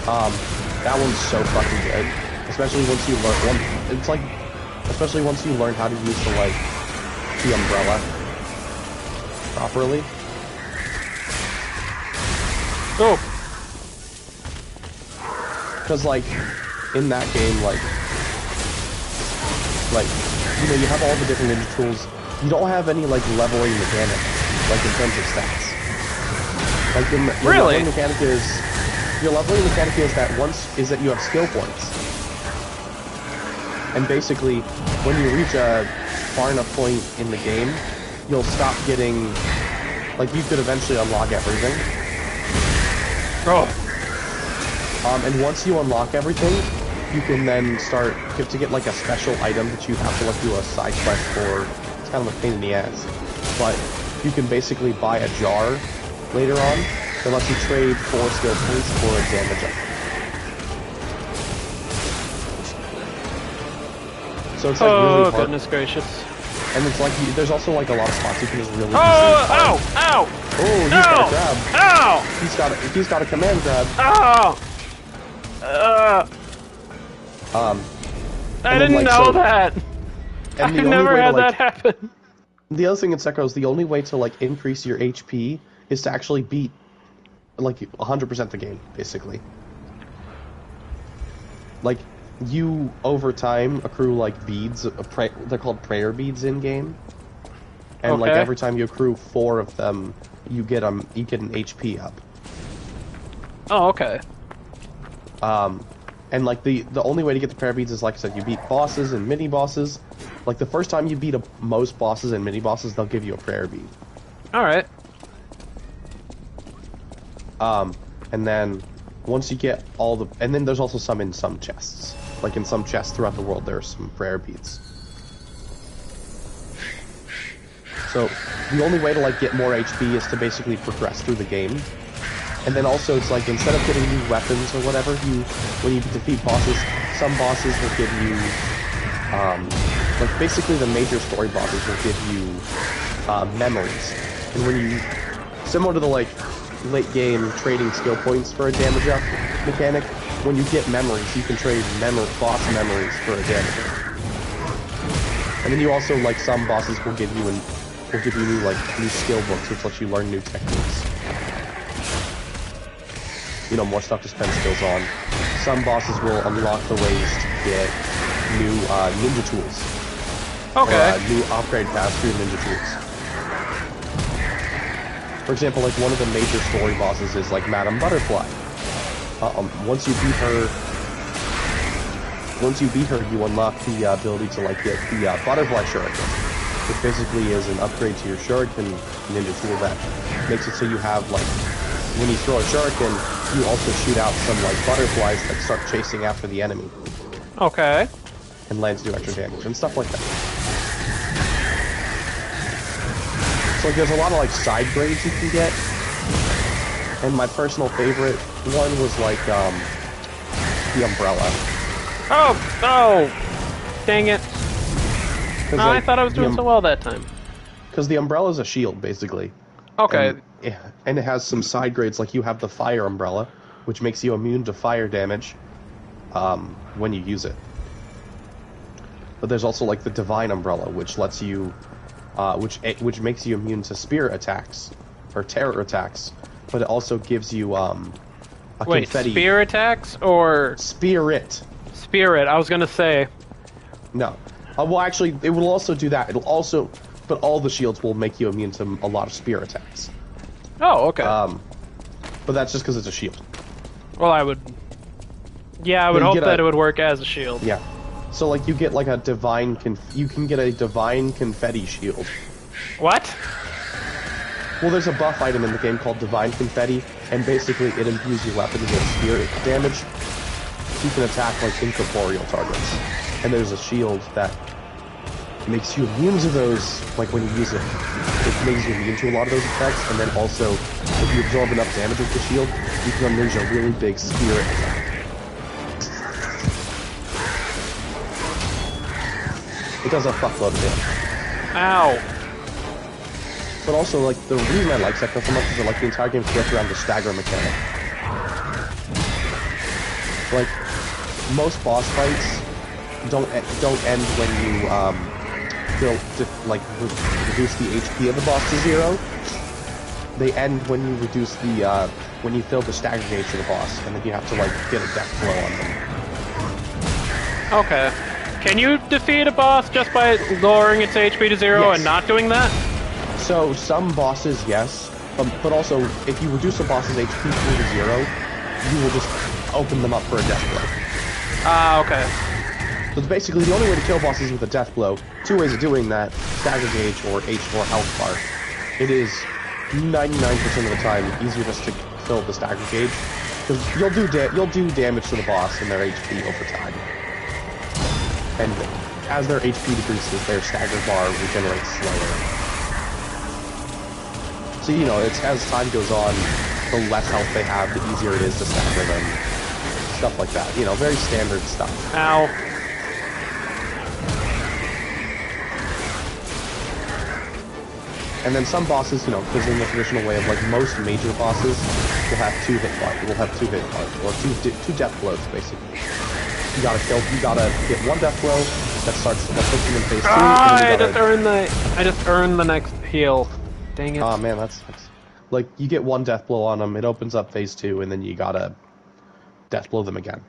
That one's so fucking good. Especially once you learn especially once you learn how to use the umbrella properly. Oh. Because like in that game, like you have all the different ninja tools. You don't have any like leveling mechanic, like in terms of stats. Like your leveling mechanic is that you have skill points. And basically, when you reach a far enough point in the game, you'll stop getting, like, you could eventually unlock everything. Oh. And once you unlock everything, you can then to get, like, a special item that you have to, like, do a side quest for. It's kind of a pain in the ass. But you can basically buy a jar later on that lets you trade 4 skill points for a damage up. So it's like really hard. Goodness gracious. And it's like, there's also like a lot of spots you can just really ow! Oh, he's got a grab. Ow! He's got a command grab. Ow! I didn't know that! I've never had that happen. The other thing in Sekiro is the only way to like increase your HP is to actually beat like 100% the game, basically. Like, you, over time, accrue, like, beads, they're called prayer beads in-game. And, like, every time you accrue 4 of them, you get an HP up. Oh, okay. And, like, the only way to get the prayer beads is, like I said, you beat bosses and mini-bosses. Like, the first time you beat most bosses and mini-bosses, they'll give you a prayer bead. Alright. And then, once you get all the... And then there's also some in some chests. Like, in some chests throughout the world, there are some prayer beads. So, the only way to, like, get more HP is to basically progress through the game. And then also, it's like, instead of getting new weapons or whatever, when you defeat bosses, some bosses will give you, like, basically the major story bosses will give you, memories. And when you... Similar to the, like, late game trading skill points for a damage up mechanic, when you get memories, you can trade boss memories for a damage up. And then you also, like, some bosses will give you new skill books, which lets you learn new techniques. You know, more stuff to spend skills on. Some bosses will unlock the ways to get new ninja tools. Okay. Or new upgrade paths for your ninja tools. For example, like, one of the major story bosses is, like, Madame Butterfly. Once you beat her, you unlock the ability to, like, get the Butterfly Shuriken, which basically is an upgrade to your Shuriken ninja tool that makes it so you have, like, when you throw a Shuriken, you also shoot out some, like, butterflies that start chasing after the enemy. Okay. And lands do extra damage, and stuff like that. So, So like, there's a lot of like side grades you can get, and my personal favorite one was like the umbrella. Oh, dang it! No, like, I thought I was doing so well that time. Because the umbrella is a shield, basically. Okay. And it has some side grades, like you have the fire umbrella, which makes you immune to fire damage when you use it. But there's also like the divine umbrella, which lets you, which makes you immune to spirit attacks or terror attacks. But it also gives you confetti. Spear attacks or spirit? Spirit. I was gonna say. No. Well, actually, it will also do that. It'll also, but all the shields will make you immune to a lot of spear attacks. Oh, okay. But that's just because it's a shield. Well, I would hope that it would work as a shield. Yeah. So, like, you get like a divine you can get a divine confetti shield. What? Well, there's a buff item in the game called Divine Confetti, and basically it imbues your weapons with spirit damage, so you can attack like incorporeal targets. And there's a shield that makes you immune to those, like when you use it. It makes you immune to a lot of those effects, and then also, if you absorb enough damage with the shield, you can unleash a really big spirit attack. It does a fuckload of damage. Ow. But also, like, the reason I like Sekiro so much is that, like, the entire game's built around the stagger mechanic. Like, most boss fights don't end when you, reduce the HP of the boss to 0. They end when you reduce the, when you fill the stagger gauge to the boss, and then you have to, like, get a death blow on them. Okay. Can you defeat a boss just by lowering its HP to 0 and not doing that? So, some bosses, yes, but also, if you reduce a boss's HP to 0, you will just open them up for a death blow. Ah, okay. So it's basically the only way to kill bosses with a death blow. 2 ways of doing that: stagger gauge or H4 health bar. It is 99% of the time easier just to fill the stagger gauge, because you'll do damage to the boss and their HP over time. And as their HP decreases, their stagger bar regenerates slower. So, you know, it's, as time goes on, the less health they have, the easier it is to stagger them. Stuff like that. You know, very standard stuff. Ow. And then some bosses, you know, because in the traditional way of, like, most major bosses will have 2 hit bars, or two death blows, basically. You gotta get 1 death blow that puts them in phase 2. I just earned the next heal. Dang it. Oh man, that's like, you get 1 death blow on them, it opens up phase 2, and then you gotta death blow them again.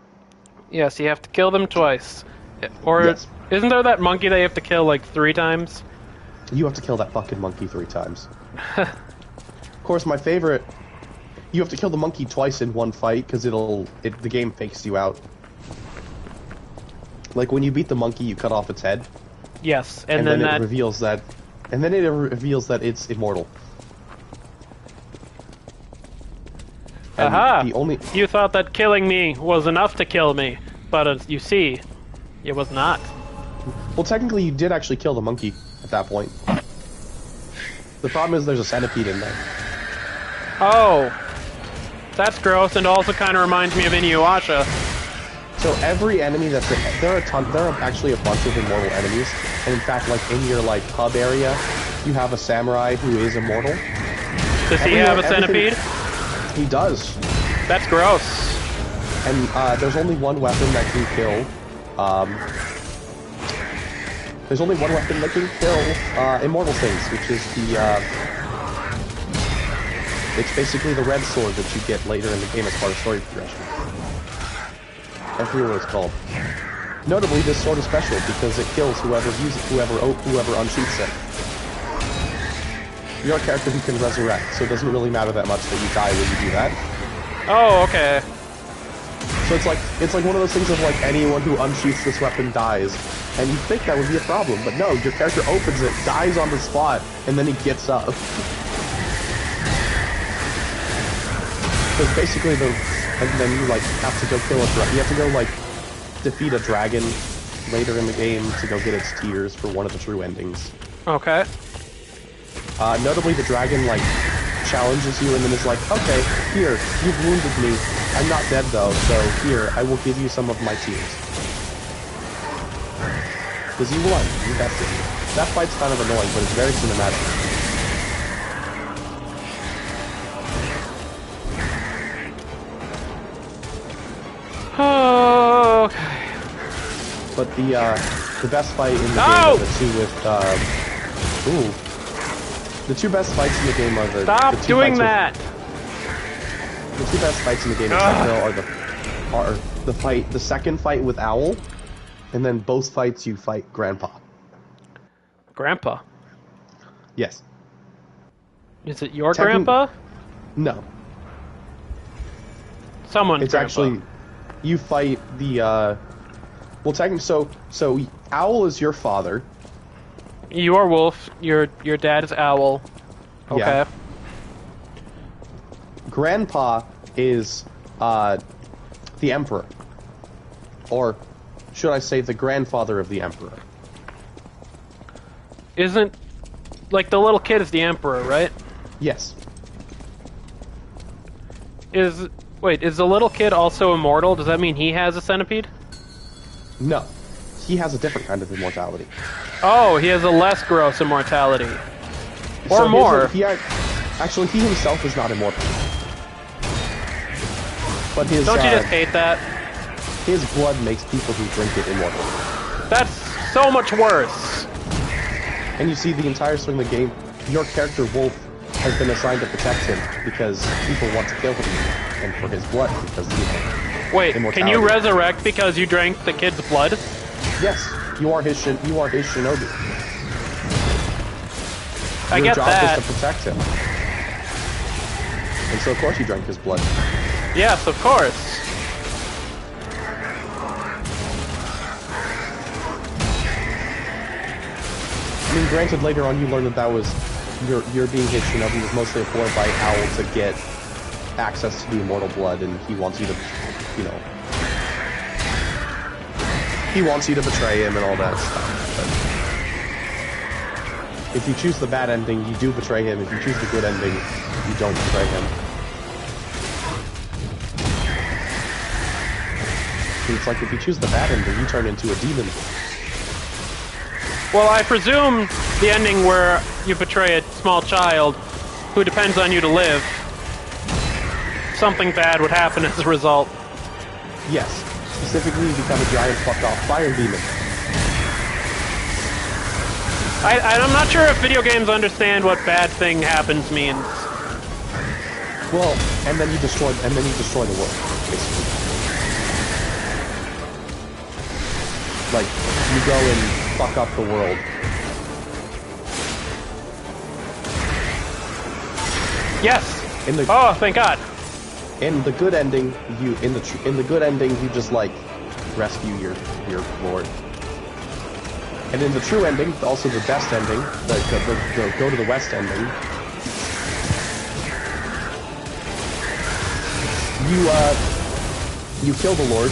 Yes, you have to kill them twice. Or isn't there that monkey that you have to kill like 3 times? You have to kill that fucking monkey 3 times. Of course, my favorite, you have to kill the monkey twice in one fight, because the game fakes you out. Like, when you beat the monkey, you cut off its head. Yes, and then it reveals that it's immortal. And aha! You thought that killing me was enough to kill me, but as you see, it was not. Well, technically, you did actually kill the monkey at that point. The problem is there's a centipede in there. Oh, that's gross, and also kind of reminds me of Inuyasha. So every enemy there are actually a bunch of immortal enemies, and in fact, like, in your, like, hub area, you have a samurai who is immortal. Does he have a centipede? He does. That's gross. And there's only one weapon that can kill. There's only one weapon that can kill immortal things, which is the. It's basically the red sword that you get later in the game as part of story progression. I forget what it's called. Notably, this sword is special because it kills whoever unsheaths it. You're a character who can resurrect, so it doesn't really matter that much that you die when you do that. Oh, okay. So it's like one of those things of, like, anyone who unsheaths this weapon dies, and you'd think that would be a problem, but no, your character opens it, dies on the spot, and then he gets up. Because basically and then you, like, have to go kill you have to go, like, defeat a dragon later in the game to go get its tears for one of the true endings. Okay. Notably, the dragon, like, challenges you and then is like, okay, here, you've wounded me. I'm not dead, though, so here, I will give you some of my tears. Because you won. You bested. That fight's kind of annoying, but it's very cinematic. Oh, okay. But the best fight in the game are the two with, the two best fights in the game are the Stop the two doing fights that! The two best fights in the game are the second fight with Owl, and then both fights you fight Grandpa. Grandpa? Yes. Is it your grandpa? No. Someone's It's grandpa. actually, you fight the, well, technically, so Owl is your father. You are Wolf, your dad is Owl. Okay. Yeah. Grandpa is, the Emperor. Or, should I say, the grandfather of the Emperor. Isn't, like, the little kid is the Emperor, right? Yes. Wait, is the little kid also immortal? Does that mean he has a centipede? No. He has a different kind of immortality. Oh, he has a less gross immortality. Or So more. Actually, he himself is not immortal. But his, Don't you just hate that? His blood makes people who drink it immortal. That's so much worse. And you see the entire swing of the game, your character, Wolf, has been assigned to protect him because people want to kill him, and for his blood, because, you know, wait, immortality. Can you resurrect because you drank the kid's blood? Yes, you are his shinobi. I get that. Your job is to protect him. And so of course you drank his blood. Yes, of course. I mean, granted, later on you learn that was your being his shinobi was mostly a ploy by Owl to get access to the immortal blood, and he wants you to, you know, he wants you to betray him and all that stuff. But if you choose the bad ending, you do betray him. If you choose the good ending, you don't betray him. It's like if you choose the bad ending, you turn into a demon. Well, I presume the ending where you betray a small child who depends on you to live, something bad would happen as a result. Yes. Specifically, you become a giant fucked off fire demon. I'm not sure if video games understand what bad thing happens means. Well, and then you destroy the world, basically. Like, you go and fuck up the world. Yes. Oh, thank God. In the good ending, you just like rescue your lord. And in the true ending, also the best ending, the go to the west ending, you kill the lord.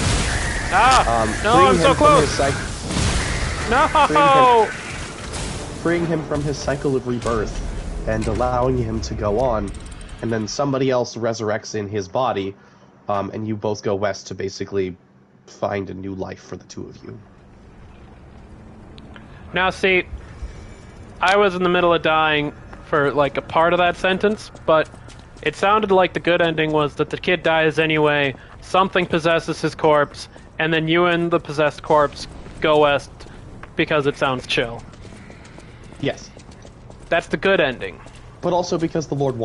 No, I'm so close. No. Freeing him from his cycle of rebirth and allowing him to go on, and then somebody else resurrects in his body, and you both go west to basically find a new life for the two of you. Now, see, I was in the middle of dying for, like, a part of that sentence, but it sounded like the good ending was that the kid dies anyway, something possesses his corpse, and then you and the possessed corpse go west because it sounds chill. Yes. That's the good ending. But also because the Lord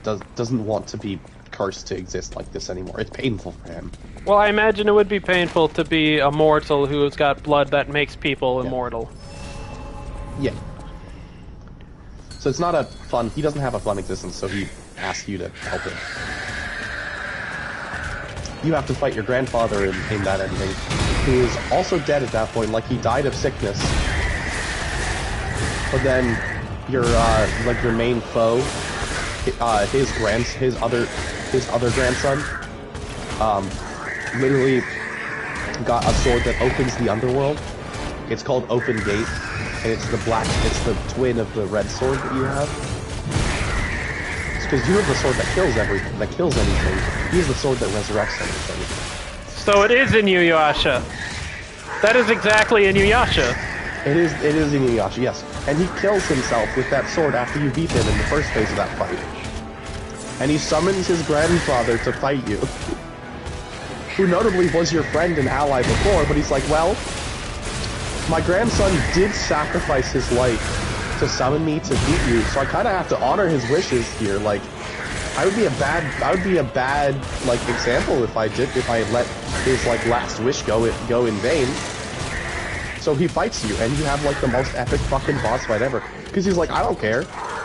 doesn't want to be cursed to exist like this anymore. It's painful for him. Well, I imagine it would be painful to be a mortal who's got blood that makes people immortal. Yeah. So it's not a fun... He doesn't have a fun existence, so he asks you to help him. You have to fight your grandfather in that ending, who is also dead at that point, like he died of sickness. But then your main foe, his other grandson, literally got a sword that opens the underworld. It's called Open Gate, and it's the twin of the red sword that you have. It's because you have the sword that kills anything. He's the sword that resurrects anything. So it is Inuyasha. That is exactly Inuyasha. It is Inuyasha, yes. And he kills himself with that sword after you beat him in the first phase of that fight. And he summons his grandfather to fight you. Who notably was your friend and ally before, but he's like, well, my grandson did sacrifice his life to summon me to beat you, so I kind of have to honor his wishes here. Like, I would be a bad like example if I let his like last wish go in vain. So he fights you, and you have like the most epic fucking boss fight ever. Because he's like, I don't care.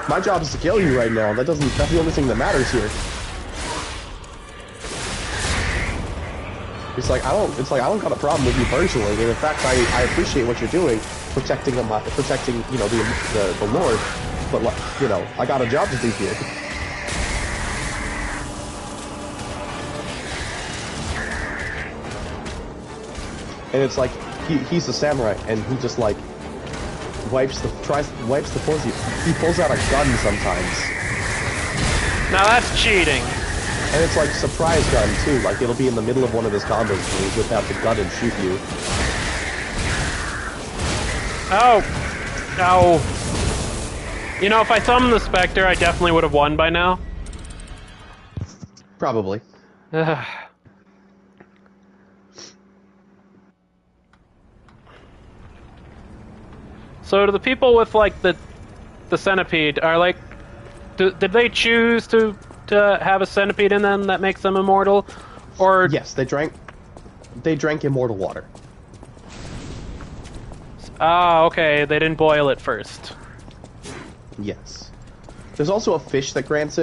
My job is to kill you right now. That's the only thing that matters here. It's like I don't got a problem with you personally, and in fact I appreciate what you're doing, protecting the Lord, but you know, I got a job to do here. And it's like he's a samurai, and he just like wipes the floors. He pulls out a gun sometimes. Now that's cheating. And it's like surprise gun too, like it'll be in the middle of one of his combos and he'll whip out the gun and shoot you. Oh! Oh. You know, if I summoned the Spectre, I definitely would have won by now. Probably. So do the people with like the centipede are like, did they choose to have a centipede in them that makes them immortal, or yes, they drank immortal water. Ah, okay, they didn't boil it first. Yes. There's also a fish that grants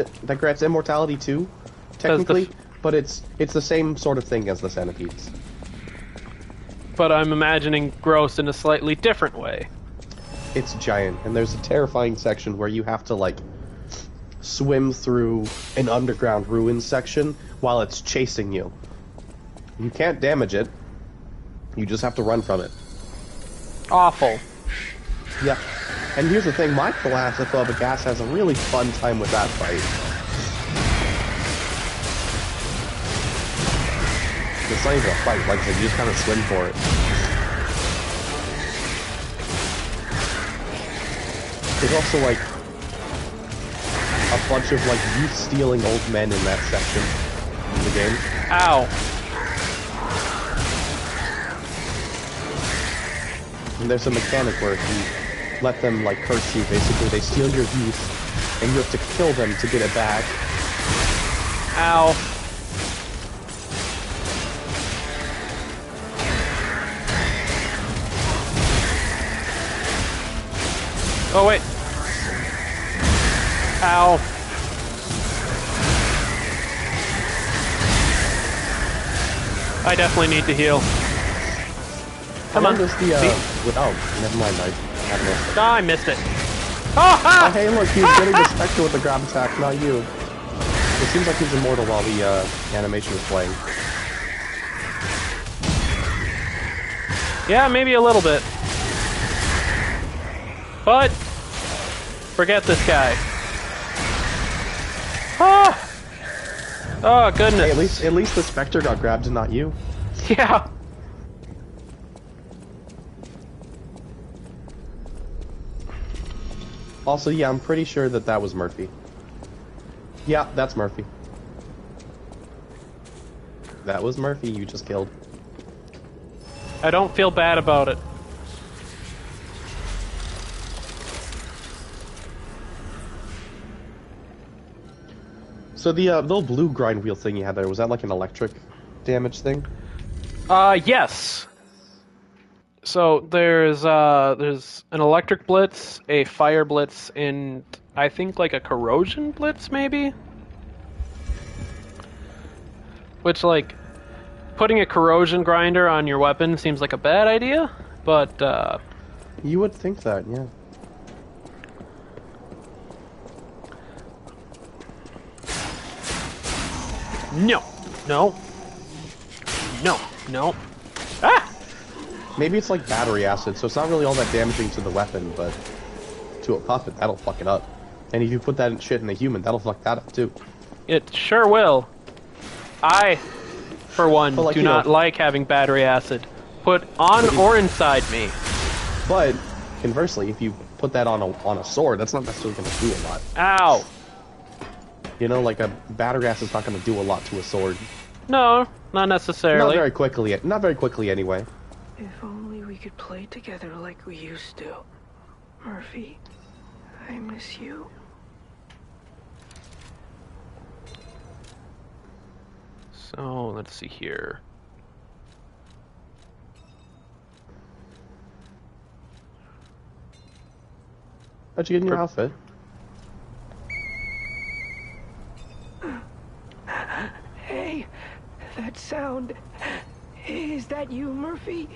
immortality too, technically, but it's the same sort of thing as the centipedes. But I'm imagining gross in a slightly different way. It's giant, and there's a terrifying section where you have to like swim through an underground ruins section while it's chasing you. You can't damage it. You just have to run from it. Awful. Yeah. And here's the thing, my claustrophobic ass has a really fun time with that fight. It's not even a fight, like I said, you just kind of swim for it. There's also like a bunch of like youth-stealing old men in that section of the game. Ow. And there's a mechanic where if you let them like curse you, basically they steal your youth, and you have to kill them to get it back. Ow. Oh wait. Ow. I definitely need to heal. Come on. Oh, never mind. I missed it. Oh, I missed it. Oh, ah! Oh, hey, look, he's getting the Spectre with the grab attack, not you. It seems like he's immortal while the animation is playing. Yeah, maybe a little bit. But forget this guy. Oh! Oh goodness. Hey, at least the Spectre got grabbed and not you. Yeah. Also, yeah, I'm pretty sure that was Murphy. Yeah, that's Murphy. That was Murphy you just killed. I don't feel bad about it. So the little blue grind wheel thing you had there, was that like an electric damage thing? Yes. So there's an electric blitz, a fire blitz, and I think like a corrosion blitz maybe? Which like putting a corrosion grinder on your weapon seems like a bad idea, but you would think that, yeah. No. No. No. No. Ah! Maybe it's like battery acid, so it's not really all that damaging to the weapon, but to a puppet, that'll fuck it up. And if you put that shit in a human, that'll fuck that up too. It sure will. I, for one, like, do not like having battery acid put on or inside me. But conversely, if you put that on a sword, that's not necessarily going to do a lot. Ow! You know, like a battery acid's not going to do a lot to a sword. No, not necessarily. Not very quickly. Not very quickly, anyway. If only we could play together like we used to. Murphy, I miss you. So, let's see here. How'd you get in your outfit? Hey, that sound. Is that you, Murphy?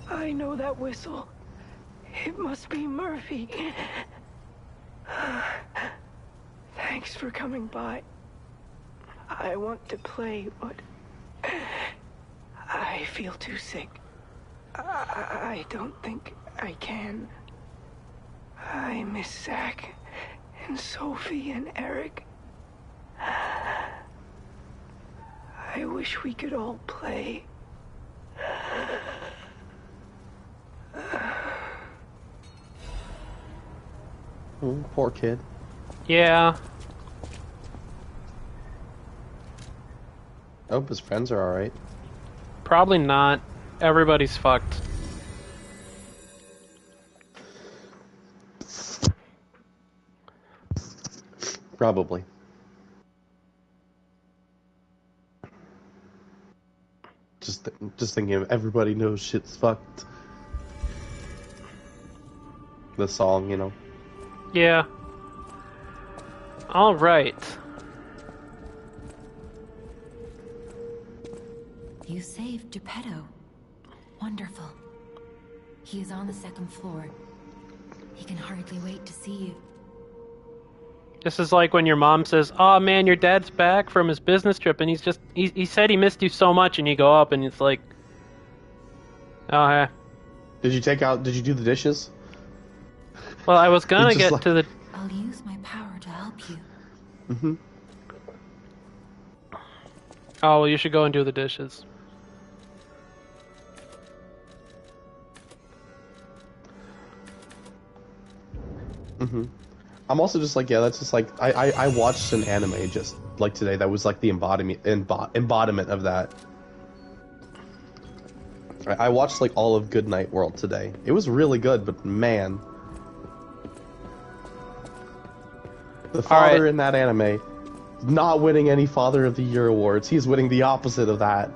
I know that whistle. It must be Murphy. Thanks for coming by. I want to play, but I feel too sick. I don't think I can. I miss Zach and Sophie and Eric. I wish we could all play. Poor kid. Yeah. I hope his friends are alright. Probably not. Everybody's fucked. Probably. Just thinking of everybody knows shit's fucked. The song, you know. Yeah. All right. You saved Geppetto. Wonderful. He is on the second floor. He can hardly wait to see you. This is like when your mom says, "Oh man, your dad's back from his business trip and he said he missed you so much," and you go up and it's like, "Oh, hey." Did you do the dishes? Well, I was gonna get like... to the... I'll use my power to help you. Mm-hmm. Oh, well, you should go and do the dishes. Mm-hmm. I'm also just like, yeah, that's just like, I watched an anime just like today that was like the embodiment of that. I watched like all of Goodnight World today. It was really good, but man, the father in that anime not winning any Father of the Year awards. He's winning the opposite of that.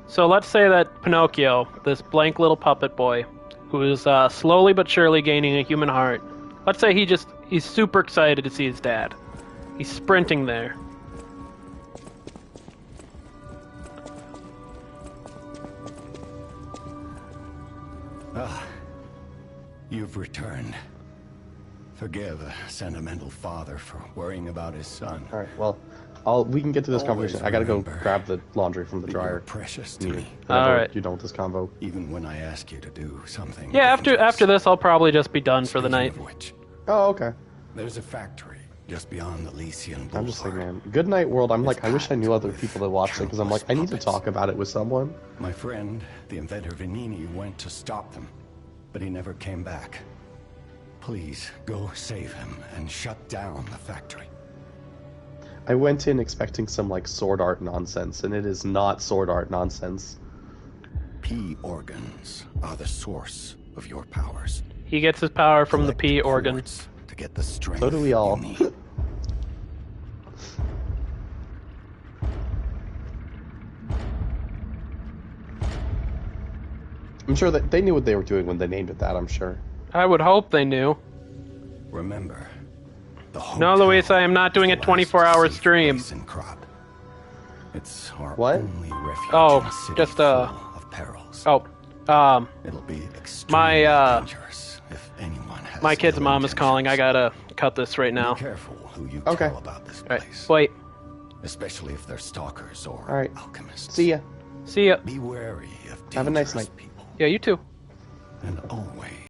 So let's say that Pinocchio, this blank little puppet boy, who is slowly but surely gaining a human heart, let's say he's super excited to see his dad. He's sprinting there. Ah, you've returned. Forgive a sentimental father for worrying about his son. All right, well, we can get to this conversation. I gotta go grab the laundry from the dryer. You're precious to me. All right. You're done with this convo. Even when I ask you to do something. Yeah, after this, I'll probably just be done for the night. Of which, oh, okay. there's a factory just beyond the Elysian Boulevard. I'm just like, man, Goodnight World. I'm like, I wish I knew other people that watched it because I'm like, I need to talk about it with someone. My friend, the inventor Venini, went to stop them, but he never came back. Please go save him and shut down the factory. I went in expecting some like sword art nonsense, and it is not sword art nonsense. P organs are the source of your powers. He gets his power from the P organ. To get the strength. So do we all. I'm sure that they knew what they were doing when they named it that, I'm sure. I would hope they knew. Remember, no, Luis, I am not doing a 24-hour stream. It's our what? only refuge oh, in a city just full of perils. Oh, it'll be extremely dangerous if anyone has my kid's mom is calling. I gotta cut this right now. Be careful who you tell about this place. Wait. Especially if they're stalkers or all right. alchemists. See ya. See ya. Be wary of Have a nice night. people. Yeah, you too. And always